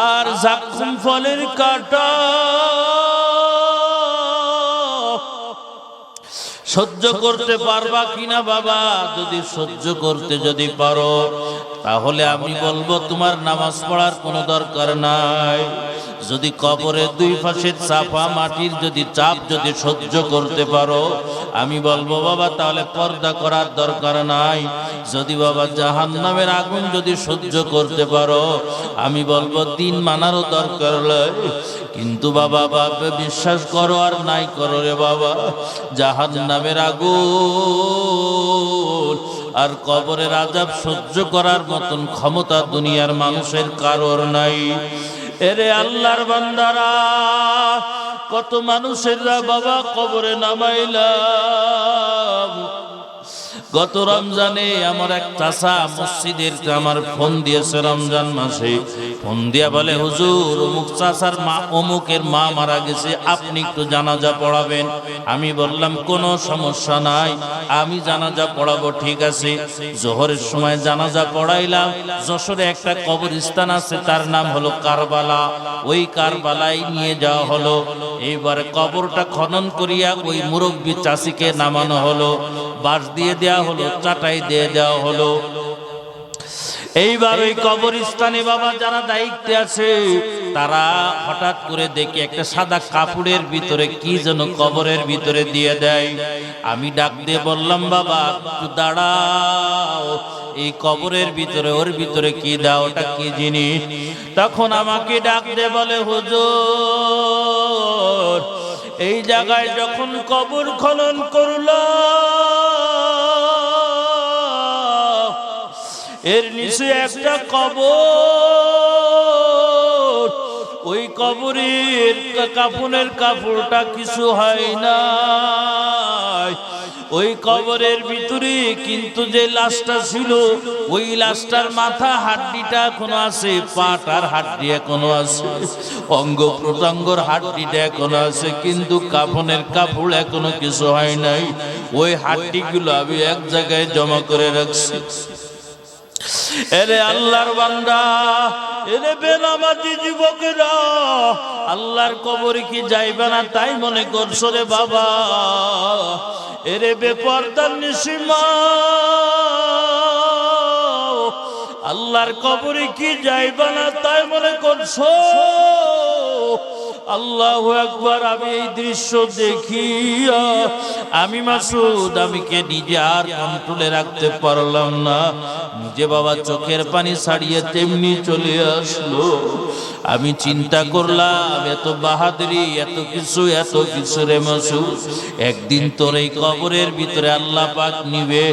আর জাক্কুম ফলের কাঁটা সহ্য করতে পারবা কিনা বাবা? যদি সহ্য করতে যদি পারো, তাহলে আমি বলবো তোমার নামাজ পড়ার কোনো দরকার নাই। যদি কবরের 2 পাশের চাপা মাটির যদি চাপ যদি সহ্য করতে পারো, আমি বলবো বাবা তাহলে পর্দা করার দরকার নাই। যদি বাবা জাহান্নামের আগুন যদি সহ্য করতে পারো, আমি বলবো দিন মানারও দরকার নাই। কিন্তু বাবা বিশ্বাস করো আর নাই করো রে বাবা, জাহান্নামের আগুন আর কবরের আযাব সহ্য করার মতন ক্ষমতা দুনিয়ার মানুষের কারোর নাই। এরে আল্লাহর বান্দারা, কত মানুষেরা বাবা কবরে নামাইলাম, গত রমজানে আমার এক চাচা মসজিদের আমার ফোন দিয়েছে রমজান মাসে, ফোন দিয়া বলে হুজুর অমুক চাচার মা অমুকের মা মারা গেছে, আপনি একটু জানাজা পড়াবেন। আমি বললাম কোনো সমস্যা নাই, আমি জানাজা পড়াবো, ঠিক আছে। জোহরের সময় জানাজা পড়াইলাম। যশোরে একটা কবরস্থান আছে, তার নাম হলো কারবালা। ওই কারবালায় নিয়ে যাওয়া হলো। এইবারে কবরটা খনন করিয়া ওই মুরব্বী চাষিকে নামানো হলো, বাঁশ দিয়ে দেওয়া হলো, চাটাই দিয়ে দেওয়া হলো। এইবার ওই কবরস্থানে বাবা যারা দায়িত্বে আছে তারা হঠাৎ করে দেখি একটা সাদা কাপড়ের ভিতরে কি যেন কবরের ভিতরে দিয়ে দেয়। আমি ডাক দিয়ে বললাম বাবা একটু দাঁড়াও, এই কবরের ভিতরে ওর ভিতরে কি দাও, ওটা কি জিনিস? তখন আমাকে ডাক দিয়ে বলে হুজুর এই জায়গায় যখন কবর খনন করলো এর নিচে একটা কবর, ওই কবরের কাফনের কাপড়টা কিছু হয় না। ওই কবরের ভিতরে কিন্তু যে লাশটা ছিল ওই লাশটার মাথা হাড্ডিটা এখনো আছে, পাট আর হাড্ডি এখনো আছে, অঙ্গ প্রত্যঙ্গর হাড্ডিটা এখনো আছে, কিন্তু কাফনের কাপড় এখনো কিছু হয় নাই। ওই হাড্ডিগুলো আমি এক জায়গায় জমা করে রাখছি। এরে আল্লাহর বান্দা, এরে বেনামাজি যুবকেরা, আল্লাহর কবরে কি যাইবে না তাই মনে করছো রে বাবা? এরে বেপরদার নিশিমা, আল্লাহর কবরে কি যাইবে না তাই মনে করছো? আল্লাহু আকবার। আমি এই দৃশ্য দেখিয়া আমি মাসুদ আমিকে নিজে আর কন্ট্রোলে রাখতে পারলাম না। নিজে বাবা চোখের পানি ছাড়িয়ে তেমনি চলে আসলো। আমি চিন্তা করলাম এত বাহাদুরি, এত কিছু রে মাসুদ, একদিন তোর এই কবরের ভিতরে আল্লাহ পাক নিবে।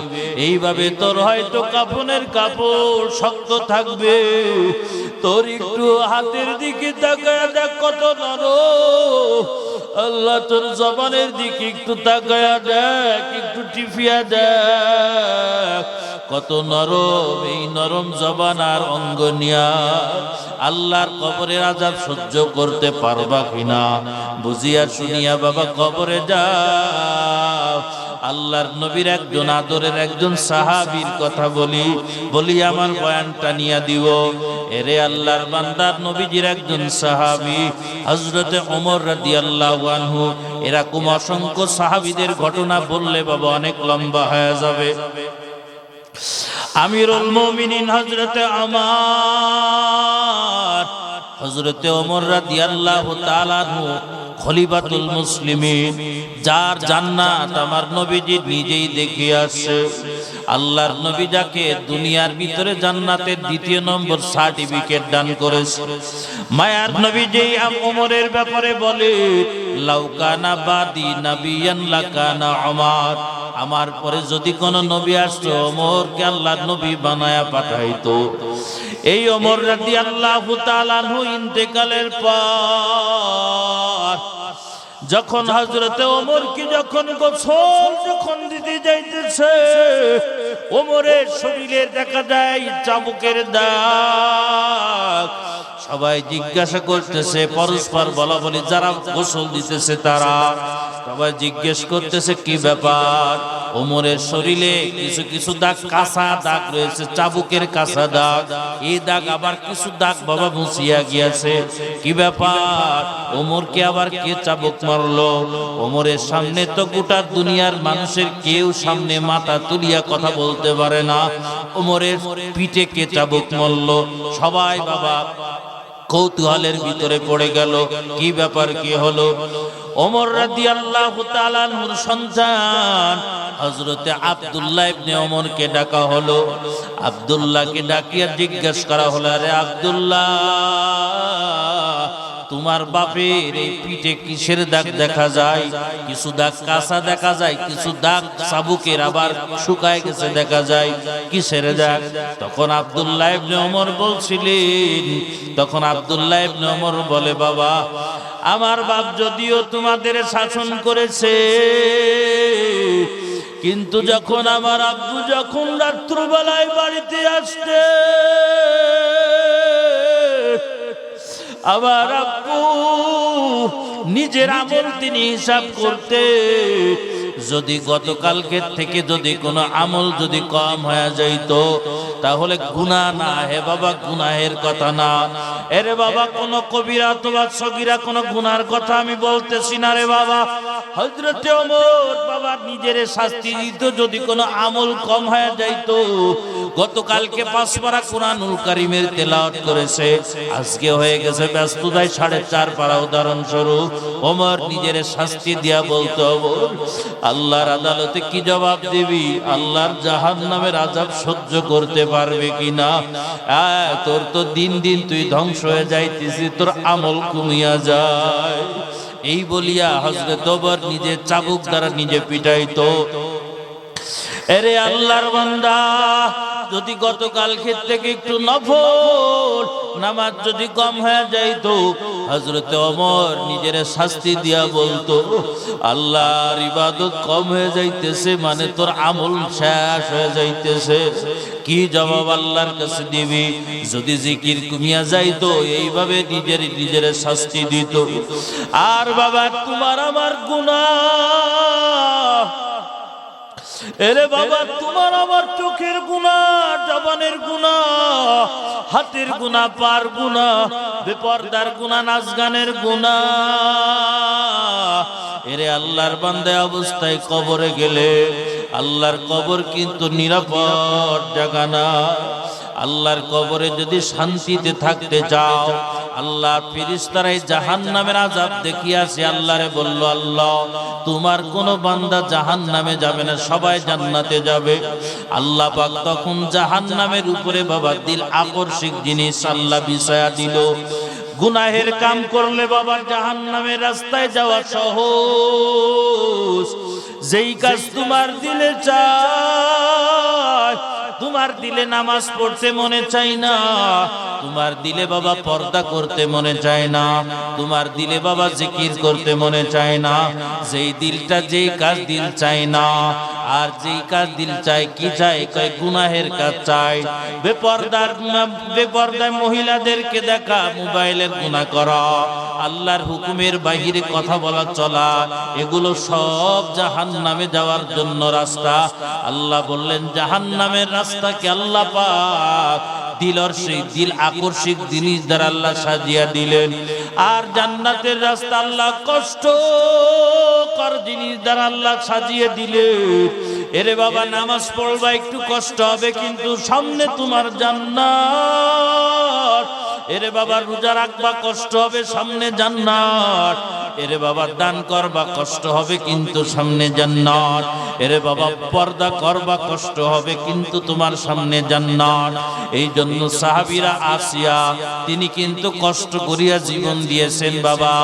এইভাবে তোর হয়তো কাফনের কাপড় শক্ত থাকবে, তোর একটু হাতের দিকে তাকায় দেখ কত নরম। আল্লাহ তোর জবানের দিকে একটু তাকায় দেখ, একটু টিপিয়া দেখ কত নরম। এই নরম জবান আর অঙ্গ নিয়া আল্লাহর কবরের আযাব সহ্য করতে পারবা কিনা বুঝিয়া শুনিয়া বাবা কবরে যাও। আল্লাহর নবীর একজন আদরের একজন সাহাবীর কথা বলি আমার বয়ানটা নিয়ে দিব। এরে আল্লাহর বান্দার নবীজির একজন সাহাবী হযরতে ওমর রাদিয়াল্লাহু আনহু। এরকম অসংখ্য সাহাবীদের ঘটনা বললে বাবা অনেক লম্বা হয়ে যাবে। আমিরুল মুমিনিন হযরতে ওমর, হযরতে ওমর রাদিয়াল্লাহু তাআলা আনহু খলিফাতুল মুসলিমিন, যার জান্নাত আমার নবীজি নিজেই দেখে আসে। আল্লাহর নবী যাকে দুনিয়ার ভিতরে জান্নাতের দ্বিতীয় নম্বর সার্টিফিকেট দান করেছে। মায়ার নবী যেই ওমরের ব্যাপারে বলে লাউ কানা বাদি নাবিয়ান লাকানা ওমর, আমার পরে যদি কোন নবী আসতো ওমরকে আল্লাহর নবী বানায়া পাঠাইতো। এই ওমর রাদিয়াল্লাহু তাআলা আনহু ইন্তেকালের পর যখন হযরতে ওমর কি যখন গোসল যখন দিতে যাইতেছে, ওমরের শরীরে দেখা যায় চাবুকের দাগ। সবাই জিজ্ঞাসা করতেছে, পরস্পর বলা বলি, যারা গোসল দিতেছে তারা সবাই জিজ্ঞেস করতেছে কি ব্যাপার। ওমরের শরীরে কিছু দাগ, কাঁচা দাগ রয়েছে, চাবুকের কাঁচা দাগ। এই দাগ আবার কিছু দাগ বাবা মুছিয়া গিয়েছে। কি ব্যাপার? ওমরকে আবার কে চাবুক মারলো? ওমরের সামনে তো গোটা দুনিয়ার মানুষের কেউ সামনে মাথা তুলিয়া কথা বলতে পারে না। ওমরের পিঠে কে চাবুক মারলো? সবাই বাবা কৌতূহলের ভিতরে পড়ে গেল, কি ব্যাপার, কি হলো? ওমর রাদিয়াল্লাহু তাআলা আনহুর সন্তান হযরতে আব্দুল্লাহ ইবনে ওমরকে ডাকা হলো। আব্দুল্লাহকে ডাকিয়া জিজ্ঞেস করা হলো, আরে আব্দুল্লাহ, তোমার বাপের এই পিঠে কিসের দাগ দেখা যায়? কিছু দাগ কাঁচা দেখা যায়, কিছু দাগ চাবুকের আবার শুকায় গেছে দেখা যায়, কিসের দাগ? তখন আব্দুল্লাহ ইবনে ওমর বলছিলেন, তখন আব্দুল্লাহ ইবনে ওমর বলে, বাবা, আমার বাপ যদিও তোমাদের শাসন করেছে কিন্তু যখন আমার আব্বু যখন রাত্রিবেলায় বাড়িতে আসতে, আবার আব্বু নিজের আমল তিনি হিসাব করতে, যদি গতকালকের থেকে যদি কোনো আমল যদি কম হয়ে যাইতো তাহলে গুনাহ না, হে বাবা গুনাহের কথা না, এরে বাবা কোনো কবিরা অথবা সগীরা কোনো গুনার কথা আমি বলতেছি না রে বাবা। হযরত ওমর বাবা নিজের শাস্তি দিত যদি কোনো আমল কম হয়ে যাইতো। গতকালকে 5 পারা কুরআনুল কারীমের তেলাওয়াত করেছে, আজকে হয়ে গেছে ব্যস্ততায় 4.5 পারা। উদাহরণস্বরূপ ওমর নিজের শাস্তি দিয়া বলতো, আল্লাহর আদালতে কি জবাব দিবি? আল্লাহর জাহান্নামের আযাব সহ্য করতে পারবে কিনা? তোর তো দিন দিন তুই ধ্বংস হয়ে যাইতেছিস, তোর আমল কমিয়া যায়। এই বলিয়া হযরত ওমর নিজে চাবুক দ্বারা নিজে পিটাইতো। এরে আল্লাহর বান্দা, যদি গতকাল থেকে একটু নফল নামাজ যদি কম হয়ে যাইতো, হযরত ওমর নিজের শাস্তি দিয়া বলতো, আল্লাহর ইবাদত কম হয়ে যাইতেছে মানে তোর আমল শেষ হয়ে যাইতেছে। কি জবাব আল্লাহর কাছে দিবি? যদি জিকির কমিয়া যাইতো এইভাবে নিজের শাস্তি দিত। আর বাবা তোমার আমার গুনাহ, এরে বাবা তোমার আমার চোখের গুনাহ, জবানের গুনাহ, হাতের গুনাহ, পার গুনাহ, বেপরদার গুনাহ, নাচ গানের গুনাহ। এরে আল্লাহর বান্দা অবস্থায় কবরে গেলে, আল্লাহর কবর কিন্তু নিরাপদ জায়গা না। আল্লাহর কবরে যদি শান্তিতে থাকতে চাও, আল্লাহ ফেরেশতারা জাহান্নামের আযাব দেখিয়াছে, আল্লাহরে বলল, আল্লাহ তোমার কোন বান্দা জাহান্নামে যাবে না, সবাই জান্নাতে যাবে। আল্লাহ পাক তখন জাহান্নামের উপরে বাবা দিল আকর্ষক জিনিস আল্লাহ বিছায়া দিল। গুনাহের কাম করলে বাবা জাহান্নামের রাস্তায় যাওয়া সহজ। যেই কাজ তোমার দিলে চায়, তোমার দিলে নামাজ পড়তে মনে চায় না, তোমার দিলে বাবা পর্দা করতে মনে চায় না, তোমার দিলে বাবা জিকির করতে মনে চায় না, যেই দিলটা যেই কাজ দিল চায় না, আর যেই কাজ দিল চায় কি চায়? কয় গুনাহের কাজ চায়। বেপরদায় মহিলাদেরকে দেখা, মোবাইলের গুনাহ করা, আল্লাহর হুকুমের বাহিরে কথা বলা চলা, এগুলো সব জাহান্নামে যাওয়ার জন্য রাস্তা। আল্লাহ বললেন জাহান্নামের রাস্তাকে আল্লাহ পাক দিলর সেই দিল আকর্ষক জিনিস দ্বারা আল্লাহ সাজিয়া দিলেন। আর জান্নাতের রাস্তা আল্লাহ কষ্টকর জিনিস দ্বারা আল্লাহ সাজিয়ে দিলেন। এরে বাবা নামাজ পড়বা একটু কষ্ট হবে, কিন্তু সামনে তোমার জান্নাত। এরে বাবা রোজা রাখবা কষ্ট হবে, সামনে জান্নাত। এরে বাবা দান করবা কষ্ট হবে, কিন্তু সামনে জান্নাত। এরে বাবা পর্দা করবা কষ্ট হবে, কিন্তু তোমার সামনে জান্নাত। এই জন্য সাহাবীরা আসিয়া তিনি কিন্তু কষ্ট করিয়া জীবন দিয়েছেন বাবা,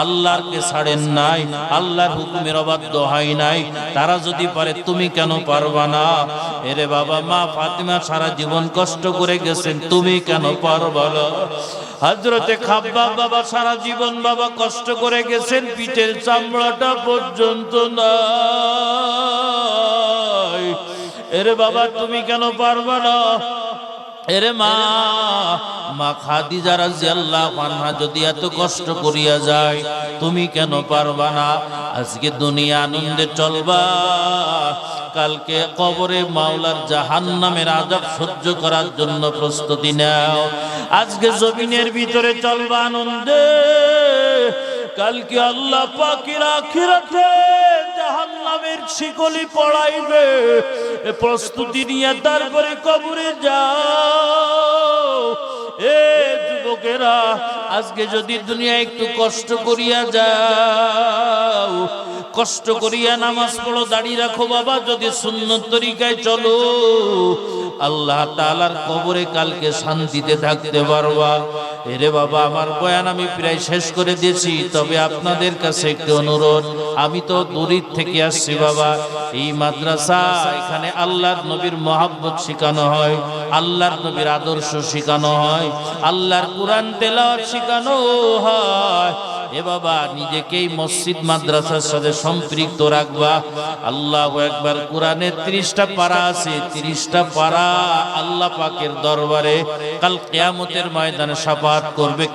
আল্লাহকে ছাড়েন নাই, আল্লাহর হুকুমের অবাধ্য হয় নাই। তারা যদি পারে তুমি কেন পারবা না? এরে বাবা মা ফাতিমা সারা জীবন কষ্ট করে গেছেন, তুমি কেন পারবা না? হযরতে খাব্বাব বাবা সারা জীবন বাবা কষ্ট করে গেছেন, পিঠের চামড়াটা পর্যন্ত নাই। এরে বাবা তুমি কেন পারবা না? এরে মা খাদিজা রাদিয়াল্লাহু আনহা যদি এত কষ্ট করিয়া যায়, তুমি কেন পারবা না? আজকে দুনিয়া আনন্দে চলবা, কালকে কবরে মাওলার জাহান্নামের আযাব সহ্য করার জন্য প্রস্তুতি নাও। আজকে জমিনের ভিতরে চলবা আনন্দে, কালকে আল্লাহ পাকের আখিরাতে জাহান্নামের শিকলি পড়াইবে। প্রস্তুতি নিয়ে তারপরে কবরে যাও। এ যুবকেরা, আজকে যদি দুনিয়া একটু কষ্ট করিয়া যাও, কষ্ট করিয়া নামাজ পড়ো, দাঁড়িয়ে রাখো বাবা, যদি সুন্নত তরিকায় চলো, আল্লাহ তাআলার কবরে কালকে শান্তিতে থাকতে পারবা। এরে বাবা আমার বয়ান আমি প্রায় শেষ করে দিয়েছি, তবে আপনাদের কাছে একটু অনুরোধ, আমি তো দূরের থেকে আসছি বাবা, এই মাদ্রাসা, এখানে আল্লাহর নবীর মহব্বত শেখানো হয়। আল্লাহর নবীর আদর্শ শেখানো হয়, আল্লাহর কোরআন তেলাওয়াত শেখানো হয়। এ বাবা, নিজেকেই মসজিদ মাদ্রাসার সাথে সম্পৃক্ত রাখবা। আল্লাহু আকবার। কোরআনে 30টা পারা আছে, 30টা পারা আল্লাহ পাকের দরবারে কাল কিয়ামতের ময়দানে শাফাআত করবে।